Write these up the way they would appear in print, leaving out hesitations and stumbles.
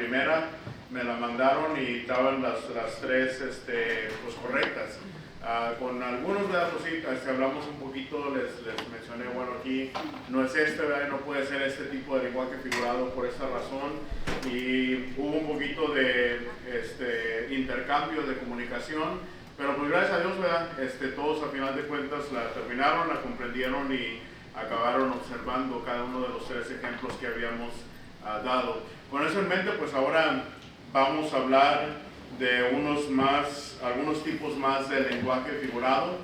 primera me la mandaron y estaban las tres pues correctas. Con algunos, ¿verdad? Pues sí, hablamos un poquito, les mencioné, bueno, aquí no es ¿verdad? No puede ser este tipo de lenguaje figurado por esta razón, y hubo un poquito de intercambio de comunicación, pero pues gracias a Dios, ¿verdad? Todos a final de cuentas la terminaron, la comprendieron y acabaron observando cada uno de los tres ejemplos que habíamos dado. Con eso en mente, pues ahora vamos a hablar de algunos tipos más de lenguaje figurado.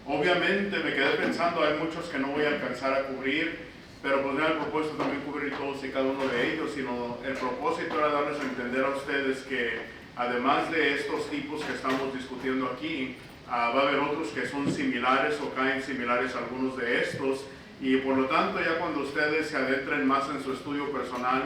Obviamente me quedé pensando, hay muchos que no voy a alcanzar a cubrir, pero pues no era el propósito también cubrir todos y cada uno de ellos, sino el propósito era darles a entender a ustedes que además de estos tipos que estamos discutiendo aquí, va a haber otros que son similares o caen similares a algunos de estos, y por lo tanto ya cuando ustedes se adentren más en su estudio personal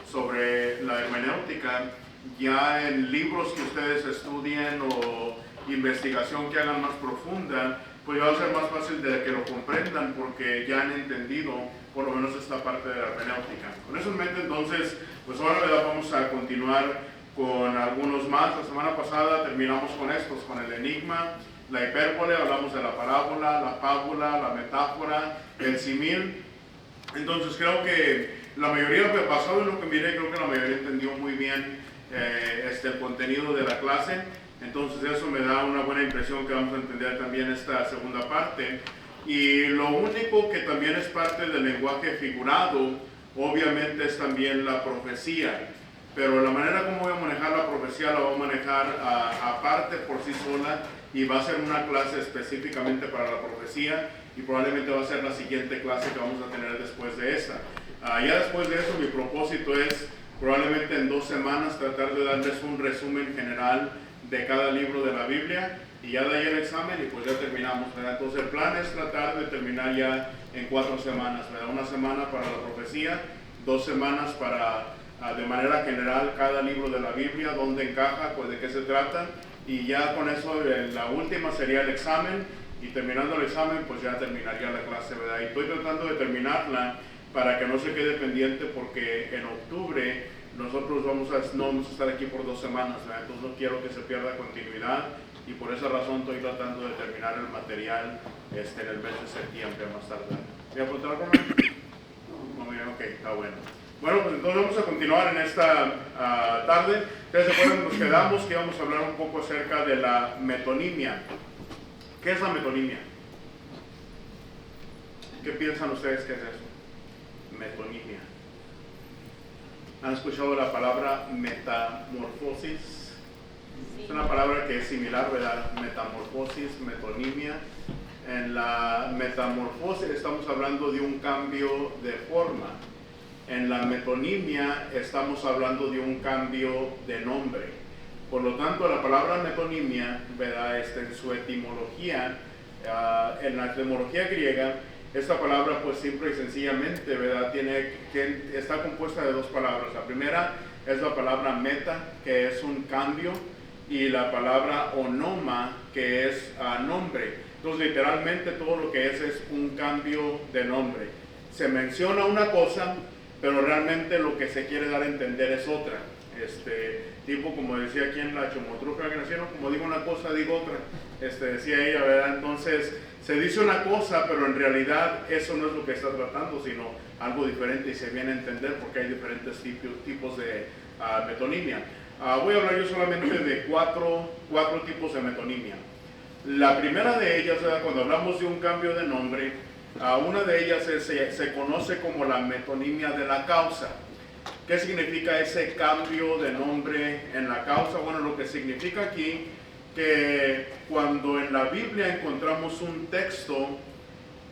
sobre la hermenéutica, ya en libros que ustedes estudien o investigación que hagan más profunda, pues va a ser más fácil de que lo comprendan porque ya han entendido por lo menos esta parte de la hermenéutica. Con eso en mente, entonces, pues ahora vamos a continuar con algunos más. La semana pasada terminamos con estos, con el enigma, la hipérbole, hablamos de la parábola, la fábula, la metáfora, el símil. Entonces creo que la mayoría, basado en lo que miré, creo que la mayoría entendió muy bien el contenido de la clase. Entonces eso me da una buena impresión que vamos a entender también esta segunda parte. Y lo único que también es parte del lenguaje figurado, obviamente, es también la profecía. Pero la manera como voy a manejar la profecía la voy a manejar aparte por sí sola, y va a ser una clase específicamente para la profecía, y probablemente va a ser la siguiente clase que vamos a tener después de esta. Ya después de eso mi propósito es probablemente en 2 semanas tratar de darles un resumen general de cada libro de la Biblia, y ya de ahí el examen y pues ya terminamos, ¿verdad? Entonces el plan es tratar de terminar ya en 4 semanas, ¿verdad? 1 semana para la profecía, 2 semanas para de manera general cada libro de la Biblia, dónde encaja, pues de qué se trata, y ya con eso la última sería el examen, y terminando el examen pues ya terminaría la clase, ¿verdad? Y estoy tratando de terminarla para que no se quede pendiente, porque en octubre nosotros no vamos a estar aquí por 2 semanas, ¿verdad? Entonces no quiero que se pierda continuidad, y por esa razón estoy tratando de terminar el material en el mes de septiembre más tarde. ¿Voy a apuntar algo? Muy bien, ok, está bueno. Bueno, pues entonces vamos a continuar en esta tarde. Ustedes se acuerdan, nos quedamos que íbamos a hablar un poco acerca de la metonimia. ¿Qué es la metonimia? ¿Qué piensan ustedes que es eso? Metonimia. ¿Han escuchado la palabra metamorfosis? Sí. Es una palabra que es similar, ¿verdad? Metamorfosis, metonimia. En la metamorfosis estamos hablando de un cambio de forma. En la metonimia estamos hablando de un cambio de nombre. Por lo tanto, la palabra metonimia, ¿verdad? En su etimología, en la etimología griega, esta palabra pues simple y sencillamente, ¿verdad? Está compuesta de 2 palabras. La primera es la palabra meta, que es un cambio, y la palabra onoma, que es nombre. Entonces literalmente todo lo que es un cambio de nombre. Se menciona una cosa, pero realmente lo que se quiere dar a entender es otra. Tipo, como decía aquí en la Chomotruca que nacieron, como digo una cosa, digo otra. Decía ella, ¿verdad? Entonces, se dice una cosa, pero en realidad eso no es lo que está tratando, sino algo diferente, y se viene a entender porque hay diferentes tipos de metonimia. Voy a hablar yo solamente de cuatro tipos de metonimia. La primera de ellas, ¿verdad? Cuando hablamos de un cambio de nombre, una de ellas se conoce como la metonimia de la causa. ¿Qué significa ese cambio de nombre en la causa? Bueno, lo que significa aquí que cuando en la Biblia encontramos un texto,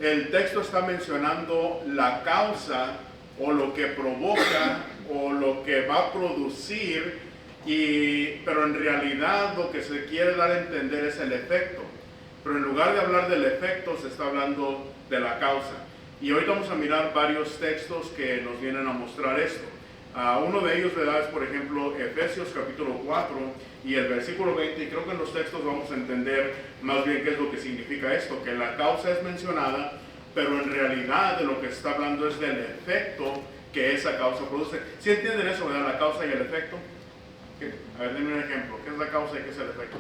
el texto está mencionando la causa o lo que provoca o lo que va a producir, pero en realidad lo que se quiere dar a entender es el efecto. Pero en lugar de hablar del efecto, se está hablando de la causa. Y hoy vamos a mirar varios textos que nos vienen a mostrar esto. Uno de ellos, ¿verdad?, es por ejemplo Efesios capítulo 4 y el versículo 20, y creo que en los textos vamos a entender más bien qué es lo que significa esto, que la causa es mencionada, pero en realidad de lo que se está hablando es del efecto que esa causa produce. ¿Sí entienden eso, verdad? La causa y el efecto. ¿Qué? A ver, denme un ejemplo. ¿Qué es la causa y qué es el efecto?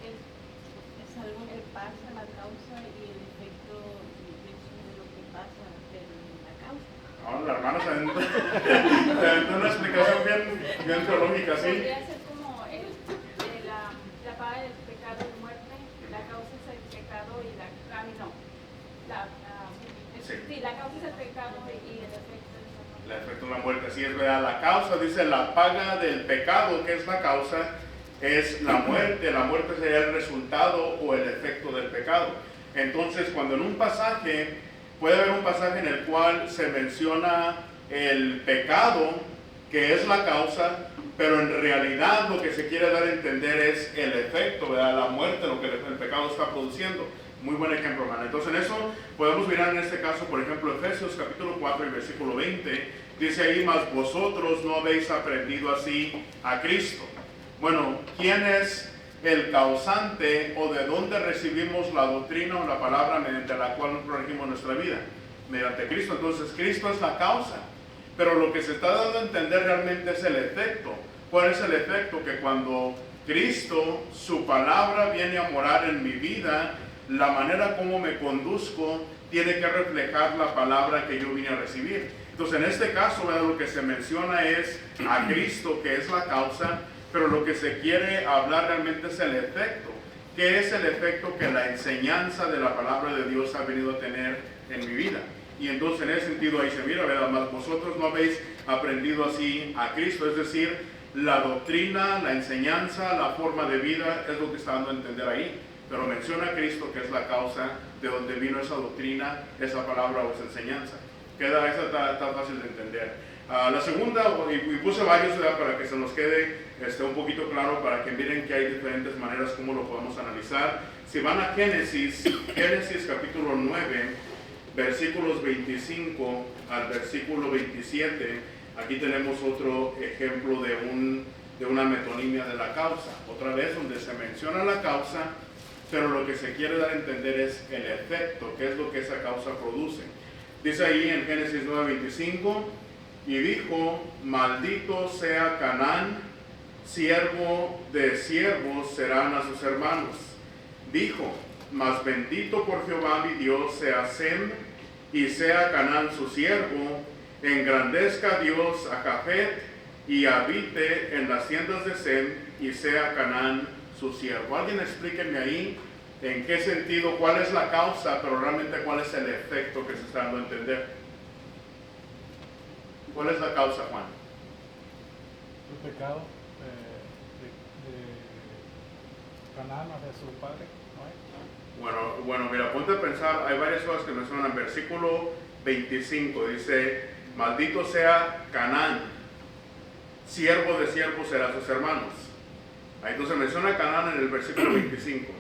Es algo que pasa, la causa y el efecto de lo que pasa de la causa. Ahora la hermana se aventó una explicación bien teológica, ¿sí? Podría ser como la paga del pecado es muerte, la causa es el pecado y la causa es el pecado y el efecto es la muerte. El efecto es la muerte, sí es verdad. La causa, dice, la paga del pecado, que es la causa, es la muerte. La muerte sería el resultado o el efecto del pecado. Entonces, cuando en un pasaje, puede haber un pasaje en el cual se menciona el pecado, que es la causa, pero en realidad lo que se quiere dar a entender es el efecto, ¿verdad? La muerte, lo que el pecado está produciendo. Muy buen ejemplo, hermano. Entonces en eso podemos mirar en este caso, por ejemplo, Efesios capítulo 4 y versículo 20, dice ahí, mas vosotros no habéis aprendido así a Cristo. Bueno, ¿quién es el causante o de dónde recibimos la doctrina o la palabra mediante la cual nos corregimos nuestra vida? Mediante Cristo. Entonces Cristo es la causa, pero lo que se está dando a entender realmente es el efecto. ¿Cuál es el efecto? Que cuando Cristo, su palabra viene a morar en mi vida, la manera como me conduzco tiene que reflejar la palabra que yo vine a recibir. Entonces en este caso, ¿verdad? Lo que se menciona es a Cristo, que es la causa, pero lo que se quiere hablar realmente es el efecto. ¿Qué es el efecto que la enseñanza de la palabra de Dios ha venido a tener en mi vida? Y entonces en ese sentido ahí se mira, ¿verdad? Mas vosotros no habéis aprendido así a Cristo, es decir, la doctrina, la enseñanza, la forma de vida es lo que está dando a entender ahí. Pero menciona a Cristo, que es la causa de donde vino esa doctrina, esa palabra o esa enseñanza. Esa está fácil de entender. La segunda, y puse varios, ¿verdad? Para que se nos quede un poquito claro, para que miren que hay diferentes maneras como lo podemos analizar. Si van a Génesis capítulo 9, versículos 25 al versículo 27, aquí tenemos otro ejemplo de una metonimia de la causa. Otra vez donde se menciona la causa, pero lo que se quiere dar a entender es el efecto, qué es lo que esa causa produce. Dice ahí en Génesis 9:25, y dijo, maldito sea Canaán, siervo de siervos serán a sus hermanos. Dijo, mas bendito por Jehová mi Dios sea Sem, y sea Canaán su siervo, engrandezca Dios a Jafet, y habite en las tiendas de Sem, y sea Canaán su siervo. Alguien explíquenme ahí en qué sentido, cuál es la causa, pero realmente cuál es el efecto que se está dando a entender. ¿Cuál es la causa, Juan? El pecado de Canaán hacia su padre, ¿no? Bueno, mira, ponte a pensar, hay varias cosas que mencionan. Versículo 25 dice, maldito sea Canaán, siervo de siervos será sus hermanos. Ahí entonces menciona Canaán en el versículo 25.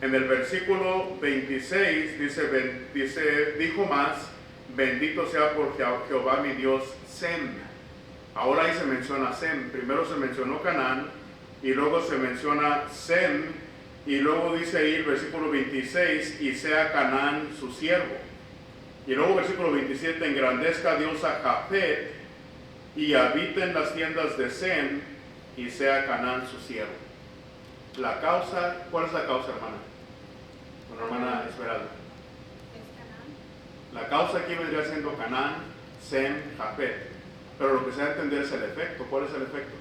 En el versículo 26 dice, dijo más, bendito sea por Jehová mi Dios, Sem. Ahora ahí se menciona Sem. Primero se mencionó Canaán y luego se menciona Sem, y luego dice ahí el versículo 26, y sea Canaán su siervo. Y luego versículo 27, engrandezca Dios a Jafet y habite en las tiendas de Sem, y sea Canaán su siervo. La causa, ¿cuál es la causa, hermana? Bueno, hermana Esmeralda. Es Canaán. La causa aquí vendría siendo Canaán, Sem, Jafet. Pero lo que se va a entender es el efecto. ¿Cuál es el efecto?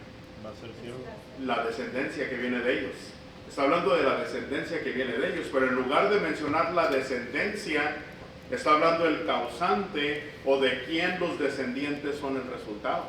Va a ser siervo. La descendencia que viene de ellos. Está hablando de la descendencia que viene de ellos, pero en lugar de mencionar la descendencia, está hablando del causante o de quién los descendientes son el resultado.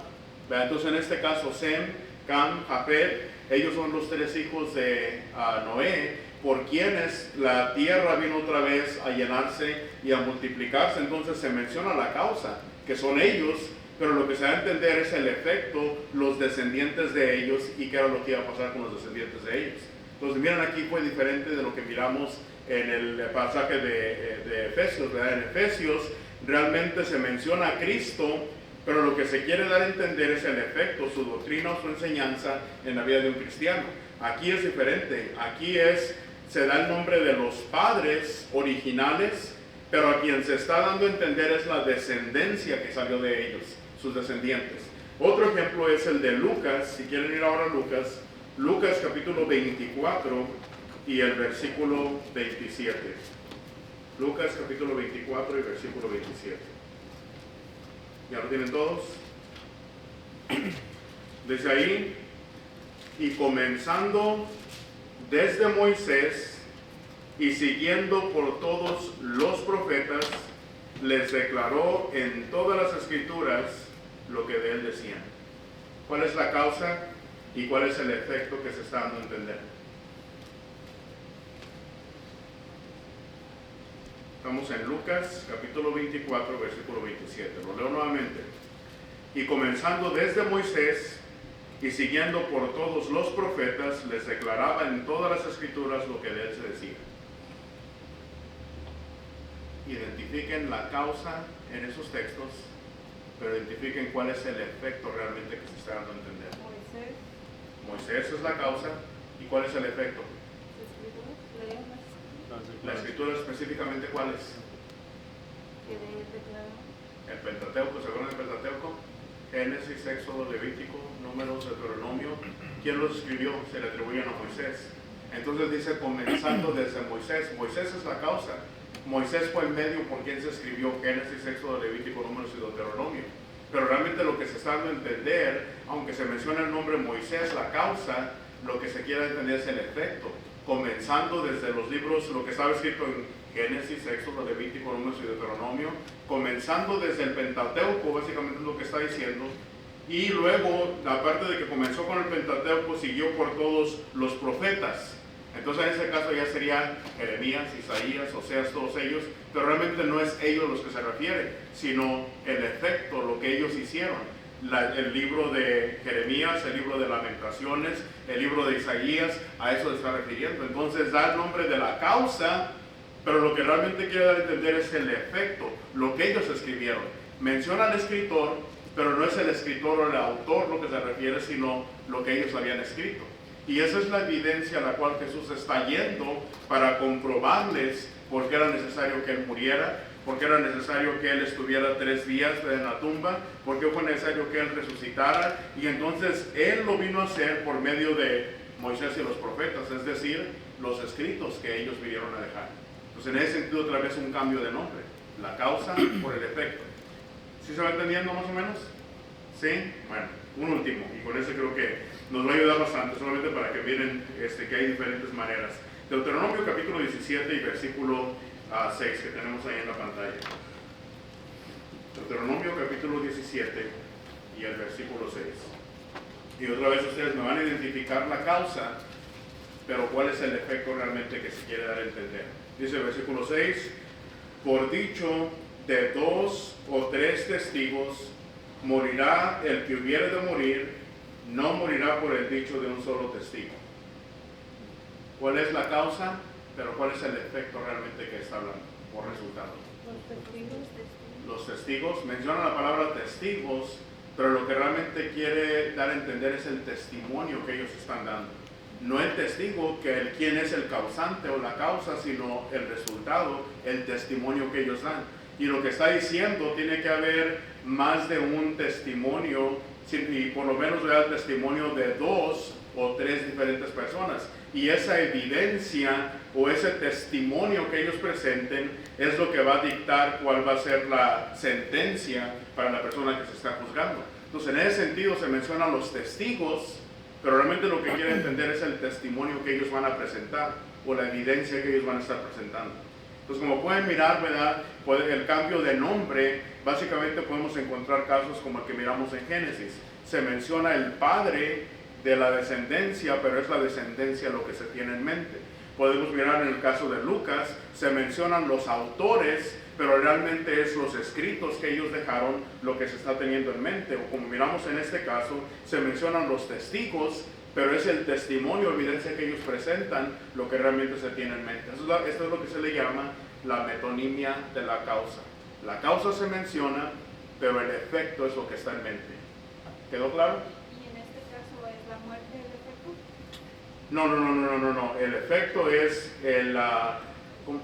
Entonces en este caso Sem, Cam, Jafet, ellos son los tres hijos de Noé, por quienes la tierra vino otra vez a llenarse y a multiplicarse. Entonces se menciona la causa, que son ellos, pero lo que se va a entender es el efecto, los descendientes de ellos, y qué era lo que iba a pasar con los descendientes de ellos. Entonces miren, aquí fue diferente de lo que miramos en el pasaje de Efesios, ¿verdad? En Efesios realmente se menciona a Cristo, pero lo que se quiere dar a entender es el efecto, su doctrina o su enseñanza en la vida de un cristiano. Aquí es diferente, aquí se da el nombre de los padres originales, pero a quien se está dando a entender es la descendencia que salió de ellos, sus descendientes. Otro ejemplo es el de Lucas. Si quieren ir ahora a Lucas, Lucas capítulo 24 y el versículo 27. Lucas capítulo 24 y versículo 27. ¿Ya lo tienen todos? Dice ahí: y comenzando desde Moisés y siguiendo por todos los profetas, les declaró en todas las escrituras lo que de él decían. ¿Cuál es la causa y cuál es el efecto que se está dando a entender? Estamos en Lucas capítulo 24 versículo 27. Lo leo nuevamente. Y comenzando desde Moisés y siguiendo por todos los profetas, les declaraba en todas las escrituras lo que de él se decía. Identifiquen la causa en esos textos, pero identifiquen cuál es el efecto realmente que se está dando a entender. Moisés es la causa, ¿y cuál es el efecto? La escritura específicamente, ¿cuál es? El Pentateuco. ¿Se acuerdan del Pentateuco? Génesis, Éxodo, Levítico, Números, Deuteronomio. ¿Quién los escribió? Se le atribuyen a Moisés. Entonces dice comenzando desde Moisés. Moisés es la causa. Moisés fue el medio por quien se escribió Génesis, Éxodo, Levítico, Números y Deuteronomio. Pero realmente lo que se está dando a entender, aunque se menciona el nombre Moisés, la causa, lo que se quiere entender es el efecto. Comenzando desde los libros, lo que estaba escrito en Génesis, Éxodo, Levítico, Números y Deuteronomio, comenzando desde el Pentateuco, básicamente es lo que está diciendo, y luego, aparte de que comenzó con el Pentateuco, siguió por todos los profetas. Entonces en ese caso ya serían Jeremías, Isaías, Oseas, todos ellos, pero realmente no es ellos los que se refiere, sino el efecto, lo que ellos hicieron. El libro de Jeremías, el libro de Lamentaciones, el libro de Isaías, a eso se está refiriendo. Entonces da el nombre de la causa, pero lo que realmente quiere dar a entender es el efecto, lo que ellos escribieron. Menciona al escritor, pero no es el escritor o el autor lo que se refiere, sino lo que ellos habían escrito. Y esa es la evidencia a la cual Jesús está yendo para comprobarles por qué era necesario que Él muriera, por qué era necesario que Él estuviera 3 días en la tumba, por qué fue necesario que Él resucitara. Y entonces Él lo vino a hacer por medio de Moisés y los profetas, es decir, los escritos que ellos vinieron a dejar. Pues en ese sentido otra vez un cambio de nombre, la causa por el efecto. ¿Sí se va entendiendo más o menos? ¿Sí? Bueno, un último, y con ese creo que nos va a ayudar bastante, solamente para que miren que hay diferentes maneras. Deuteronomio capítulo 17 y versículo 6 que tenemos ahí en la pantalla. Deuteronomio capítulo 17 y el versículo 6. Y otra vez ustedes me van a identificar la causa, pero cuál es el efecto realmente que se quiere dar a entender. Dice el versículo 6: por dicho de 2 o 3 testigos morirá el que hubiere de morir, no morirá por el dicho de un solo testigo. ¿Cuál es la causa? Pero ¿cuál es el efecto realmente que está hablando o resultado? Los testigos, menciona la palabra testigos, pero lo que realmente quiere dar a entender es el testimonio que ellos están dando. No el testigo, quién es el causante o la causa, sino el resultado, el testimonio que ellos dan. Y lo que está diciendo, tiene que haber más de un testimonio, y por lo menos el testimonio de 2 o 3 diferentes personas. Y esa evidencia o ese testimonio que ellos presenten es lo que va a dictar cuál va a ser la sentencia para la persona que se está juzgando. Entonces, en ese sentido se mencionan los testigos, pero realmente lo que quiere entender es el testimonio que ellos van a presentar o la evidencia que ellos van a estar presentando. Entonces, como pueden mirar, ¿verdad? El cambio de nombre, básicamente podemos encontrar casos como el que miramos en Génesis. Se menciona el padre de la descendencia, pero es la descendencia lo que se tiene en mente. Podemos mirar en el caso de Lucas, se mencionan los autores, pero realmente es los escritos que ellos dejaron lo que se está teniendo en mente. O como miramos en este caso, se mencionan los testigos, pero es el testimonio, evidencia que ellos presentan lo que realmente se tiene en mente. Esto es lo que se le llama la metonimia de la causa. La causa se menciona, pero el efecto es lo que está en mente. ¿Quedó claro? ¿Y en este caso es la muerte el efecto? No. El efecto es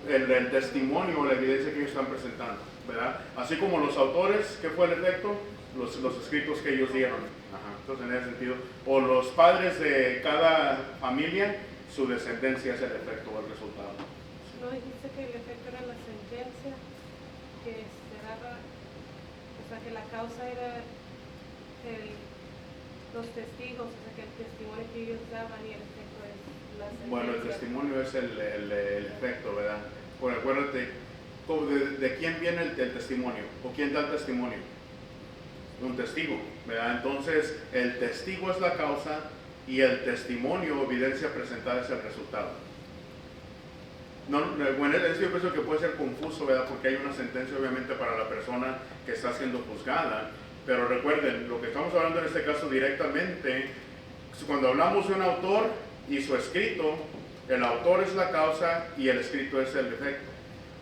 el testimonio o la evidencia que ellos están presentando, ¿verdad? Así como los autores, ¿qué fue el efecto? Los escritos que ellos dieron. Ajá. Entonces, en ese sentido, o los padres de cada familia, su descendencia es el efecto o el resultado. ¿No dijiste que el efecto era la sentencia? Que se daba, o sea, que la causa era los testigos, o sea, que el testimonio que ellos daban y el efecto es la sentencia. Bueno, el testimonio es el efecto, ¿verdad? Bueno, acuérdate, ¿de quién viene el testimonio? ¿O quién da el testimonio? Un testigo, ¿verdad? Entonces, el testigo es la causa y el testimonio o evidencia presentada es el resultado. No, bueno, yo pienso que puede ser confuso, ¿verdad? Porque hay una sentencia obviamente para la persona que está siendo juzgada, pero recuerden, lo que estamos hablando en este caso directamente, cuando hablamos de un autor y su escrito, el autor es la causa y el escrito es el efecto.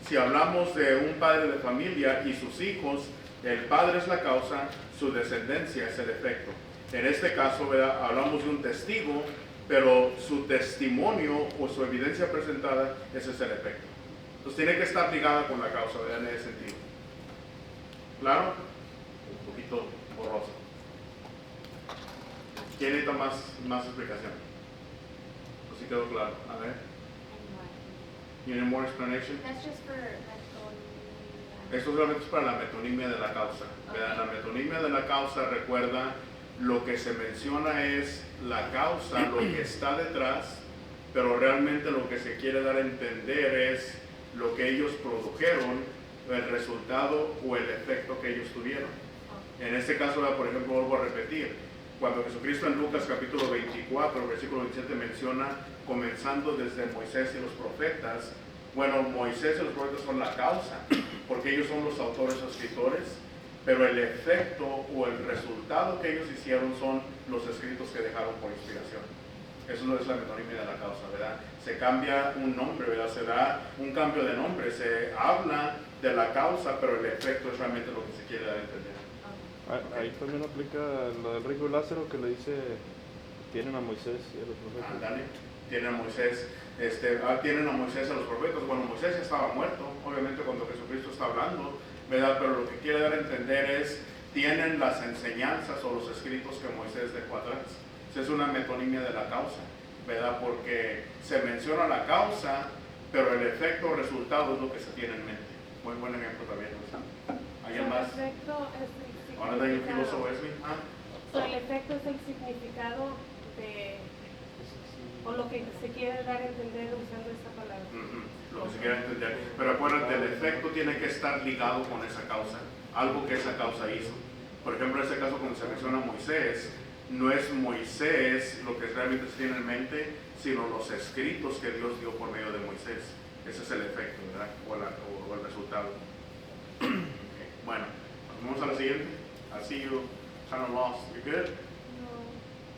Si hablamos de un padre de familia y sus hijos, el padre es la causa, su descendencia es el efecto. En este caso, ¿verdad? Hablamos de un testigo, pero su testimonio o su evidencia presentada, ese es el efecto. Entonces tiene que estar ligada con la causa, ¿verdad? En ese sentido. ¿Claro? Un poquito borroso. ¿Quién necesita más explicación? Pues sí quedó claro. A ver. You need more explanation? That's just for metonimia. Esto solamente es para la metonimia de la causa. ¿Verdad? La metonimia de la causa, recuerda, lo que se menciona es la causa, lo que está detrás, pero realmente lo que se quiere dar a entender es lo que ellos produjeron, el resultado o el efecto que ellos tuvieron. En este caso, por ejemplo, vuelvo a repetir, cuando Jesucristo en Lucas capítulo 24, versículo 27 menciona, comenzando desde Moisés y los profetas, bueno, Moisés y los profetas son la causa, porque ellos son los autores o escritores, pero el efecto o el resultado que ellos hicieron son los escritos que dejaron por inspiración. Eso no es la metonimia de la causa, ¿verdad? Se cambia un nombre, ¿verdad? Se da un cambio de nombre, se habla de la causa, pero el efecto es realmente lo que se quiere dar a entender. Ahí también aplica lo del rico y Lázaro que le dice, tienen a Moisés y a los profetas. Ándale, tienen a Moisés, tienen a Moisés y a los profetas. Bueno, Moisés ya estaba muerto, obviamente cuando Jesucristo está hablando, ¿verdad? Pero lo que quiere dar a entender es, tienen las enseñanzas o los escritos que Moisés dejó atrás. Esa es una metonimia de la causa, ¿verdad? Porque se menciona la causa, pero el efecto o resultado es lo que se tiene en mente. Muy buen ejemplo también, ¿no? ¿Alguien más? El efecto es el Ahora hay un filósofo, Wesley. el efecto es el significado de, o lo que se quiere dar a entender usando esta palabra. Lo que se quiere entender. Pero acuérdate, el efecto tiene que estar ligado con esa causa, algo que esa causa hizo. Por ejemplo, en este caso, cuando se menciona a Moisés, no es Moisés lo que realmente se tiene en mente, sino los escritos que Dios dio por medio de Moisés. Ese es el efecto, ¿verdad? O el resultado. Okay. Bueno, vamos a la siguiente. I see you kind of lost. You good?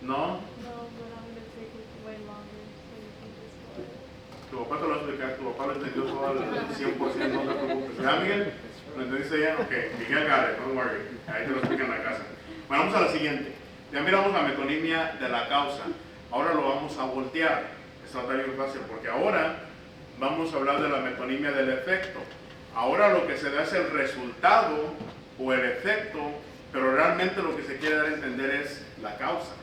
No, No? but I'm going to take it way longer so you can just go ahead. Tu papá te lo va a explicar, tu papá lo entendió todo al 100%, no te preocupes. ¿Ya, Miguel? ¿Lo entendiste bien? Ok, Miguel got it, don't worry. Ahí te lo explica en la casa. Bueno, vamos a la siguiente. Ya miramos la metonimia de la causa. Ahora lo vamos a voltear. Esto va a estar bien fácil porque ahora vamos a hablar de la metonimia del efecto. Ahora lo que se da es el resultado o el efecto, pero realmente lo que se quiere dar a entender es la causa,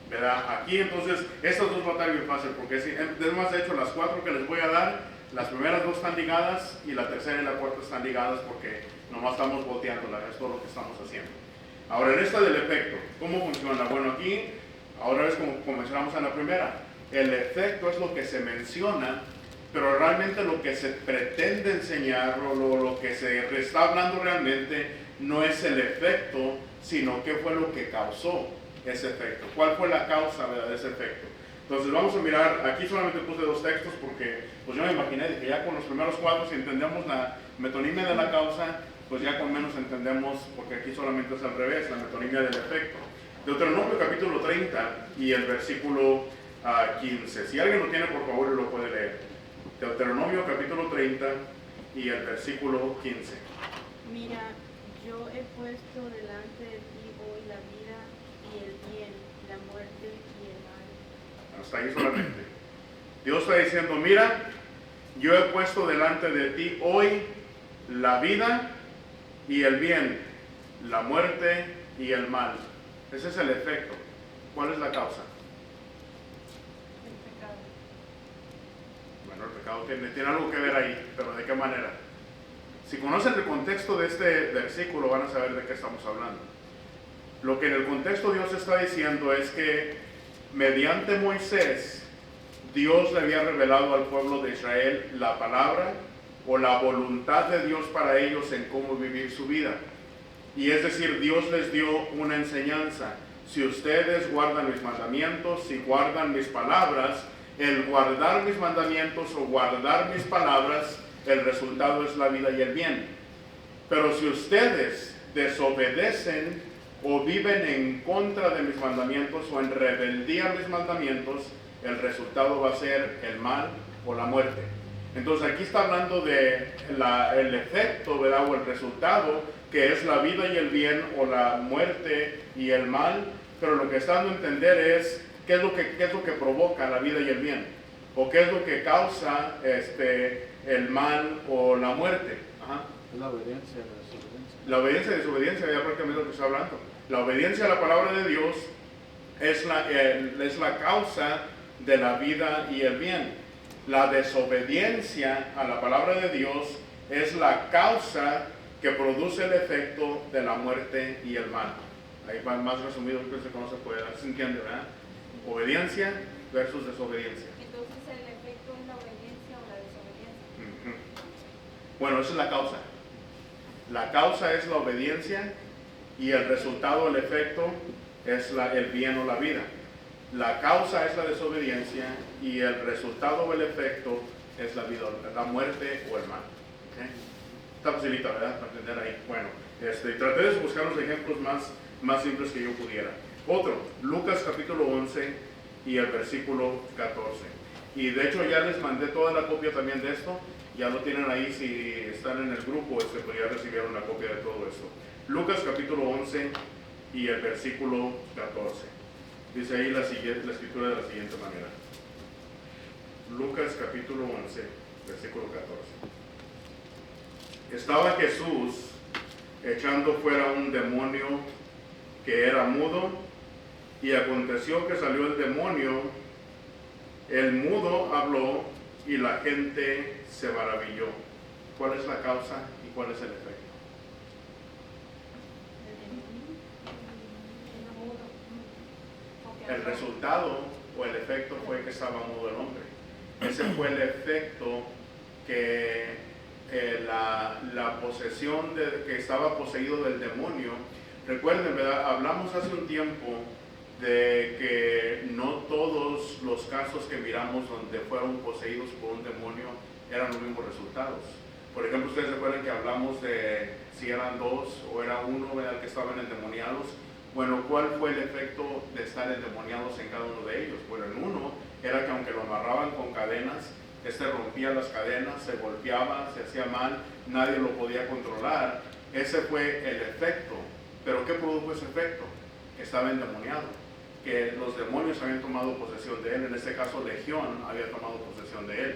¿verdad? Aquí entonces, estas dos va a estar bien fácil porque además de hecho las 4 que les voy a dar, las primeras 2 están ligadas y la tercera y la cuarta están ligadas porque nomás estamos volteándolas, es todo lo que estamos haciendo. Ahora en esta del efecto, ¿cómo funciona? Bueno, aquí, ahora es como mencionamos en la primera, el efecto es lo que se menciona, pero realmente lo que se pretende enseñar o lo que se está hablando realmente no es el efecto, sino qué fue lo que causó ese efecto, cuál fue la causa, ¿verdad?, de ese efecto. Entonces vamos a mirar, aquí solamente puse 2 textos porque pues yo me imaginé que ya con los primeros 4 si entendemos la metonimia de la causa, pues ya con menos entendemos, porque aquí solamente es al revés, la metonimia del efecto. Deuteronomio capítulo 30 y el versículo 15. Si alguien lo tiene, por favor, lo puede leer. Deuteronomio capítulo 30 y el versículo 15. Mira, yo he puesto delante de ti hoy la vida y el bien, la muerte y el mal. Hasta ahí solamente. Dios está diciendo, mira, yo he puesto delante de ti hoy la vida y el bien, la muerte y el mal. Ese es el efecto. ¿Cuál es la causa? El pecado. Bueno, el pecado tiene algo que ver ahí, pero ¿de qué manera? Si conocen el contexto de este versículo van a saber de qué estamos hablando. Lo que en el contexto Dios está diciendo es que mediante Moisés, Dios le había revelado al pueblo de Israel la palabra o la voluntad de Dios para ellos en cómo vivir su vida. Y es decir, Dios les dio una enseñanza. Si ustedes guardan mis mandamientos, si guardan mis palabras, el guardar mis mandamientos o guardar mis palabras, el resultado es la vida y el bien. Pero si ustedes desobedecen o viven en contra de mis mandamientos o en rebeldía a mis mandamientos, el resultado va a ser el mal o la muerte. Entonces aquí está hablando de el efecto, ¿verdad? O el resultado, que es la vida y el bien, o la muerte y el mal, pero lo que está dando a entender es qué es lo que provoca la vida y el bien, o qué es lo que causa el mal o la muerte. Ajá. La obediencia, la desobediencia. La obediencia y desobediencia, ya prácticamente lo que está hablando. La obediencia a la palabra de Dios es la causa de la vida y el bien. La desobediencia a la palabra de Dios es la causa que produce el efecto de la muerte y el mal. Ahí va más resumido, que se conoce, se entiende, ¿verdad? Obediencia versus desobediencia. Entonces el efecto es la obediencia o la desobediencia. Bueno, esa es la causa. La causa es la obediencia y el resultado, el efecto, es el bien o la vida. La causa es la desobediencia y el resultado o el efecto es la vida, la muerte o el mal. ¿Okay? Está facilita, ¿verdad? Para entender ahí. Bueno, traté de buscar los ejemplos más simples que yo pudiera. Otro, Lucas capítulo 11 y el versículo 14. Y de hecho ya les mandé toda la copia también de esto. Ya lo tienen ahí, si están en el grupo, pues ya recibieron la copia de todo esto. Lucas capítulo 11 y el versículo 14. Dice ahí la escritura de la siguiente manera. Lucas capítulo 11, versículo 14. Estaba Jesús echando fuera un demonio que era mudo, y aconteció que salió el demonio, el mudo habló y la gente se maravilló. ¿Cuál es la causa y cuál es el efecto? El resultado o el efecto fue que estaba mudo el hombre. Ese fue el efecto que la posesión que estaba poseído del demonio. Recuerden, ¿verdad? Hablamos hace un tiempo de que no todos los casos que miramos donde fueron poseídos por un demonio eran los mismos resultados. Por ejemplo, ustedes recuerdan que hablamos de si eran dos o era uno, ¿verdad?, que estaban endemoniados. Bueno, ¿cuál fue el efecto de estar endemoniados en cada uno de ellos? Bueno, en uno era que aunque lo amarraban con cadenas, rompía las cadenas, se golpeaba, se hacía mal, nadie lo podía controlar. Ese fue el efecto. ¿Pero qué produjo ese efecto? Que estaba endemoniado, que los demonios habían tomado posesión de él. En este caso, Legión había tomado posesión de él.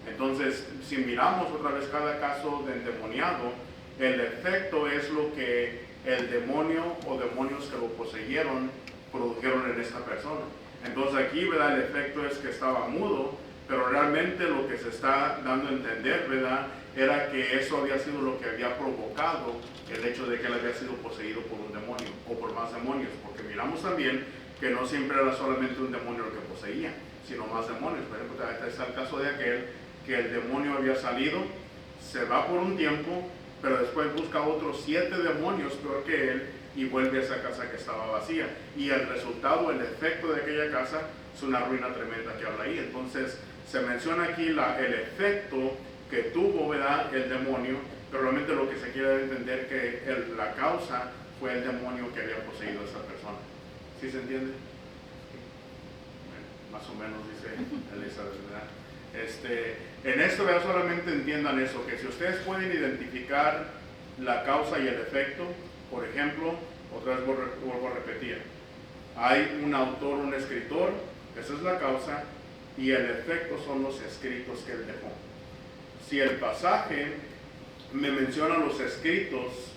Entonces, si miramos otra vez cada caso de endemoniado, el efecto es lo que el demonio o demonios que lo poseyeron produjeron en esta persona. Entonces aquí, ¿verdad?, el efecto es que estaba mudo, pero realmente lo que se está dando a entender, ¿verdad?, era que eso había sido lo que había provocado el hecho de que él había sido poseído por un demonio o por más demonios, porque miramos también que no siempre era solamente un demonio el que poseía, sino más demonios. Por ejemplo, está el caso de aquel que el demonio había salido, se va por un tiempo, pero después busca otros 7 demonios peor que él y vuelve a esa casa que estaba vacía. Y el resultado, el efecto de aquella casa es una ruina tremenda que habla ahí. Entonces se menciona aquí el efecto que tuvo, ¿verdad?, el demonio, pero realmente lo que se quiere entender que la causa fue el demonio que había poseído a esa persona. ¿Sí se entiende? Bueno, más o menos dice Elizabeth, ¿verdad? En esto, ¿verdad?, solamente entiendan eso, que si ustedes pueden identificar la causa y el efecto, por ejemplo, otra vez vuelvo a repetir, hay un autor, un escritor, esa es la causa, y el efecto son los escritos que él dejó. si el pasaje me menciona los escritos,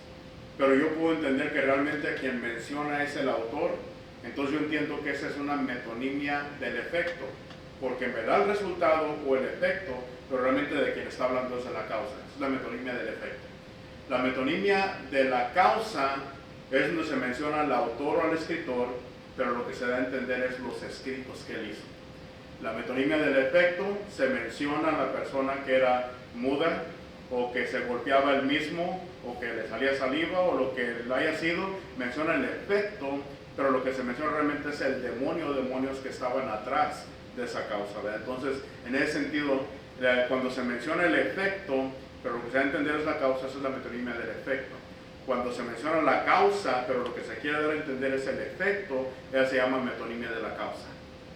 pero yo puedo entender que realmente a quien menciona es el autor, entonces yo entiendo que esa es una metonimia del efecto, porque me da el resultado o el efecto, pero realmente de quien está hablando es la causa. Esa es la metonimia del efecto. La metonimia de la causa es donde se menciona al autor o al escritor, pero lo que se da a entender es los escritos que él hizo. La metonimia del efecto se menciona a la persona que era muda, o que se golpeaba él mismo, o que le salía saliva, o lo que le haya sido, menciona el efecto, pero lo que se menciona realmente es el demonio o demonios que estaban atrás de esa causa, ¿verdad? Entonces, en ese sentido, cuando se menciona el efecto, pero lo que se da a entender es la causa, esa es la metonimia del efecto. Cuando se menciona la causa, pero lo que se quiere dar a entender es el efecto, ella se llama metonimia de la causa.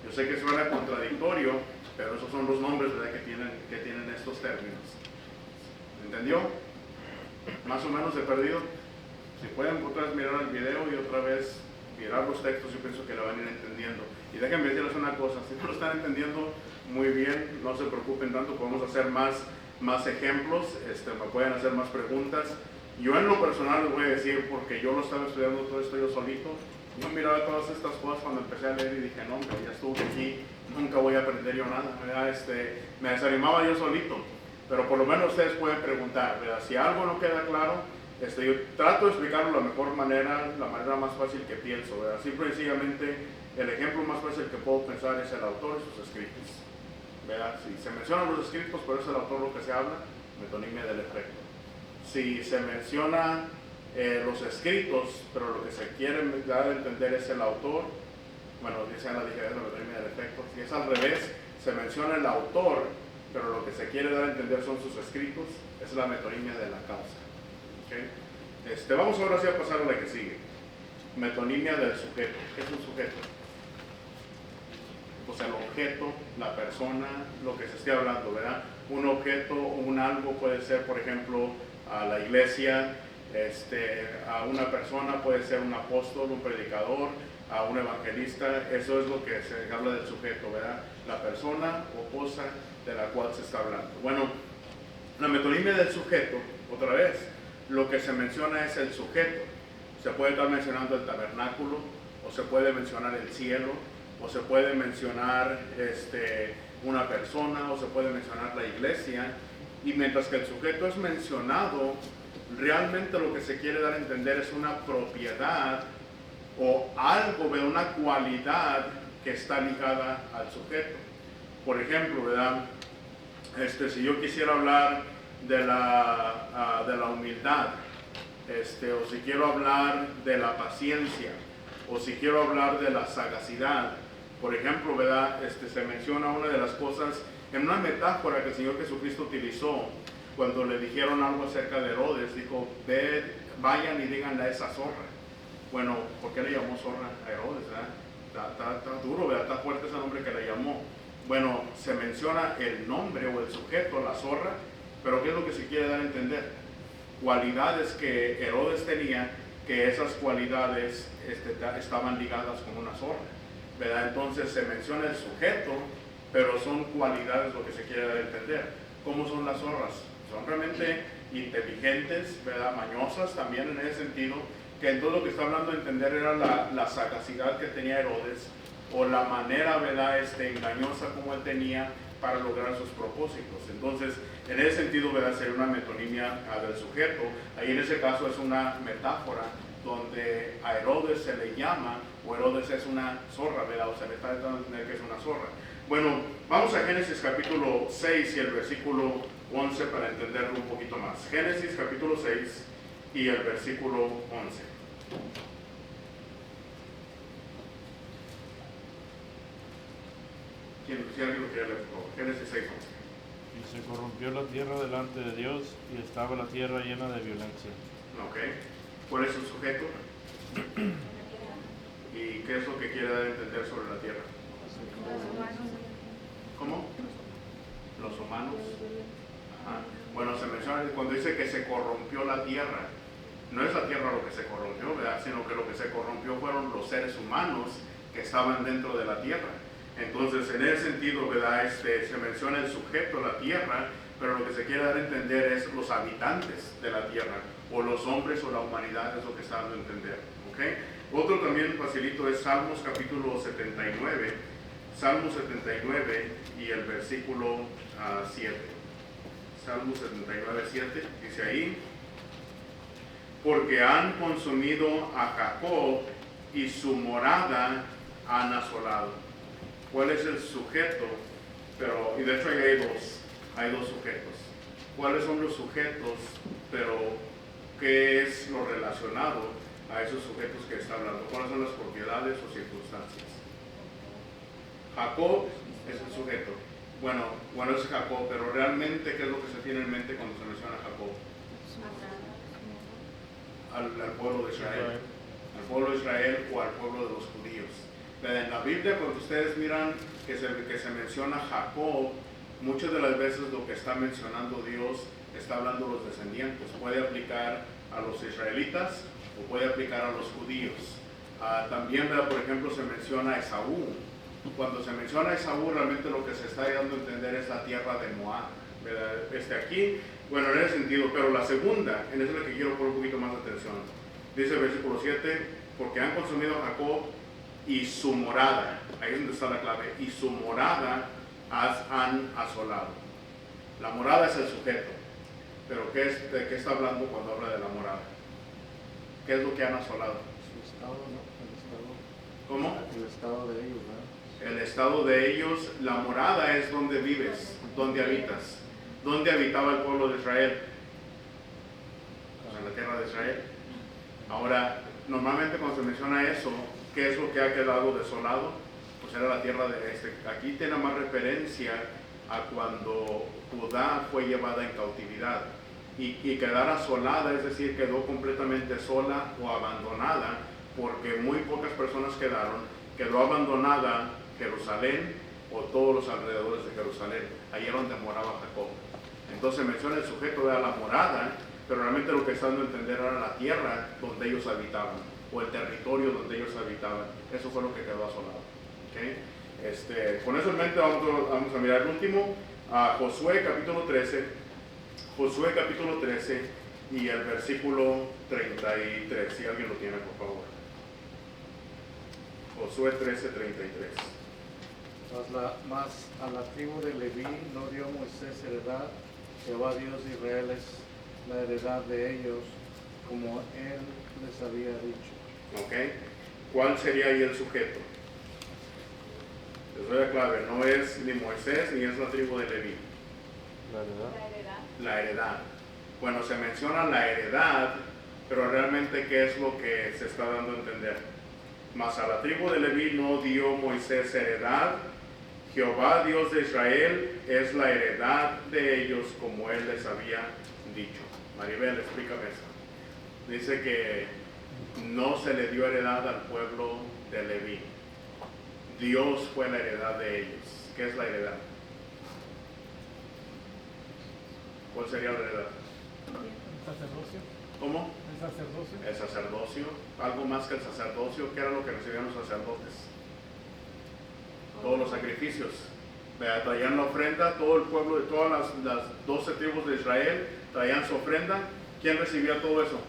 Yo sé que suena contradictorio, pero esos son los nombres, ¿verdad?, que tienen estos términos. ¿Entendió? Más o menos he perdido. Si pueden otra vez mirar el video y otra vez mirar los textos, yo pienso que lo van a ir entendiendo. Y déjenme decirles una cosa, si no lo están entendiendo muy bien, no se preocupen tanto, podemos hacer más ejemplos, me pueden hacer más preguntas. Yo en lo personal les voy a decir, porque yo lo estaba estudiando todo esto yo solito, yo miraba todas estas cosas cuando empecé a leer y dije, no, ya estuve aquí, nunca voy a aprender yo nada, ¿verdad? Me desanimaba yo solito, pero por lo menos ustedes pueden preguntar, ¿verdad? Si algo no queda claro, yo trato de explicarlo de la mejor manera, la manera más fácil que pienso, ¿verdad? Simple y sencillamente, el ejemplo más fácil que puedo pensar es el autor y sus escritos, ¿verdad? Si se mencionan los escritos, pero es el autor lo que se habla, metonimia del efecto. Si se menciona los escritos, pero lo que se quiere dar a entender es el autor, bueno, dice la diferencia de la metonimia del efecto. Si es al revés, se menciona el autor, pero lo que se quiere dar a entender son sus escritos, es la metonimia de la causa. ¿Okay? Vamos ahora sí a pasar a la que sigue. Metonimia del sujeto. ¿Qué es un sujeto? Pues el objeto, la persona, lo que se esté hablando, ¿verdad? Un objeto o un algo puede ser, por ejemplo, a la iglesia, a una persona puede ser un apóstol, un predicador, a un evangelista. Eso es lo que se habla del sujeto, ¿verdad? La persona o cosa de la cual se está hablando. Bueno, la metonimia del sujeto, otra vez, lo que se menciona es el sujeto. Se puede estar mencionando el tabernáculo, o se puede mencionar el cielo, o se puede mencionar una persona, o se puede mencionar la iglesia. Y mientras que el sujeto es mencionado, realmente lo que se quiere dar a entender es una propiedad o algo, de una cualidad que está ligada al sujeto. Por ejemplo, ¿verdad? Si yo quisiera hablar de la humildad, o si quiero hablar de la paciencia, o si quiero hablar de la sagacidad, por ejemplo, ¿verdad? Se menciona una de las cosas en una metáfora que el Señor Jesucristo utilizó cuando le dijeron algo acerca de Herodes. Dijo, vayan y díganle a esa zorra. Bueno, ¿por qué le llamó zorra a Herodes? Está duro, ¿verdad? Está fuerte ese nombre que le llamó. Bueno, se menciona el nombre o el sujeto, la zorra, pero ¿qué es lo que se quiere dar a entender? Cualidades que Herodes tenía, que esas cualidades estaban ligadas con una zorra, ¿verdad? Entonces se menciona el sujeto, pero son cualidades lo que se quiere dar a entender. ¿Cómo son las zorras? Son realmente inteligentes, ¿verdad? Mañosas también en ese sentido, que en todo lo que está hablando de entender era la sagacidad que tenía Herodes, o la manera, ¿verdad?, engañosa como él tenía para lograr sus propósitos. Entonces, en ese sentido, ¿verdad?, sería una metonimia del sujeto. Ahí en ese caso es una metáfora donde a Herodes se le llama, o Herodes es una zorra, ¿verdad?, o se le está dando a entender que es una zorra. Bueno, vamos a Génesis capítulo 6 y el versículo 11 para entenderlo un poquito más. Génesis capítulo 6 y el versículo 11. Si alguien lo quiere leer, por favor. Génesis 6, 11. Y se corrompió la tierra delante de Dios, y estaba la tierra llena de violencia. Ok. ¿Cuál es el sujeto? ¿Y qué es lo que quiere dar a entender sobre la tierra? ¿Cómo? Los humanos. Ajá. Bueno, se menciona cuando dice que se corrompió la tierra. No es la tierra lo que se corrompió, ¿verdad?, sino que lo que se corrompió fueron los seres humanos que estaban dentro de la tierra. Entonces, en ese sentido, ¿verdad?, se menciona el sujeto, la tierra, pero lo que se quiere dar a entender es los habitantes de la tierra, o los hombres o la humanidad, es lo que está dando a entender. ¿Okay? Otro también facilito es Salmos capítulo 79, Salmos 79 y el versículo 7. Salmos 79, 7, dice ahí: porque han consumido a Jacob y su morada han asolado. ¿Cuál es el sujeto? Y de hecho hay dos sujetos. ¿Cuáles son los sujetos? Pero ¿qué es lo relacionado a esos sujetos que está hablando? ¿Cuáles son las propiedades o circunstancias? Jacob es el sujeto. Bueno, es Jacob, pero realmente, ¿qué es lo que se tiene en mente cuando se menciona Jacob? Al pueblo de Israel. Al pueblo de Israel o al pueblo de los judíos. En la Biblia, cuando ustedes miran que se menciona Jacob, muchas de las veces lo que está mencionando Dios está hablando de los descendientes. Puede aplicar a los israelitas o puede aplicar a los judíos. También, por ejemplo, se menciona a Esaú. Cuando se menciona a Esaú, realmente lo que se está dando a entender es la tierra de Moab. Aquí, bueno, en ese sentido, pero la segunda, en eso es la que quiero poner un poquito más de atención. Dice el versículo 7, porque han consumido a Jacob y su morada, ahí es donde está la clave, y su morada han asolado. La morada es el sujeto, pero ¿de qué está hablando cuando habla de la morada? ¿Qué es lo que han asolado? Su estado, ¿no? El estado. ¿Cómo? El estado de ellos, ¿verdad? El estado de ellos, la morada es donde vives, donde habitas. ¿Dónde habitaba el pueblo de Israel? Pues en la tierra de Israel. Ahora, normalmente cuando se menciona eso, ¿qué es lo que ha quedado desolado? Pues era la tierra de Aquí tiene más referencia a cuando Judá fue llevada en cautividad. Y quedar asolada, es decir, quedó completamente sola o abandonada, porque muy pocas personas quedó abandonada Jerusalén o todos los alrededores de Jerusalén. Ahí era donde moraba Jacob. Entonces menciona el sujeto de la morada, pero realmente lo que está dando a entender era la tierra donde ellos habitaban, o el territorio donde ellos habitaban. Eso fue lo que quedó asolado. ¿Okay? Con eso en mente vamos a mirar el último, a Josué capítulo 13. Josué capítulo 13 y el versículo 33, si alguien lo tiene, por favor. Josué 13, 33. Mas a la tribu de Leví no dio Moisés heredad. Jehová Dios de Israel es la heredad de ellos, como él les había dicho. ¿Ok? ¿Cuál sería ahí el sujeto? Les doy la clave, no es ni Moisés ni es la tribu de Leví. La heredad. La heredad. Bueno, se menciona la heredad, pero realmente ¿qué es lo que se está dando a entender? Mas a la tribu de Leví no dio Moisés heredad. Jehová Dios de Israel es la heredad de ellos, como él les había dicho. Maribel, explícame eso. Dice que no se le dio heredad al pueblo de Leví. Dios fue la heredad de ellos. ¿Qué es la heredad? ¿Cuál sería la heredad? ¿El sacerdocio? ¿Cómo? ¿El sacerdocio? El sacerdocio. Algo más que el sacerdocio. ¿Qué era lo que recibían los sacerdotes? Todos los sacrificios. Traían la ofrenda, todo el pueblo, de todas las 12 tribus de Israel traían su ofrenda. ¿Quién recibía todo eso?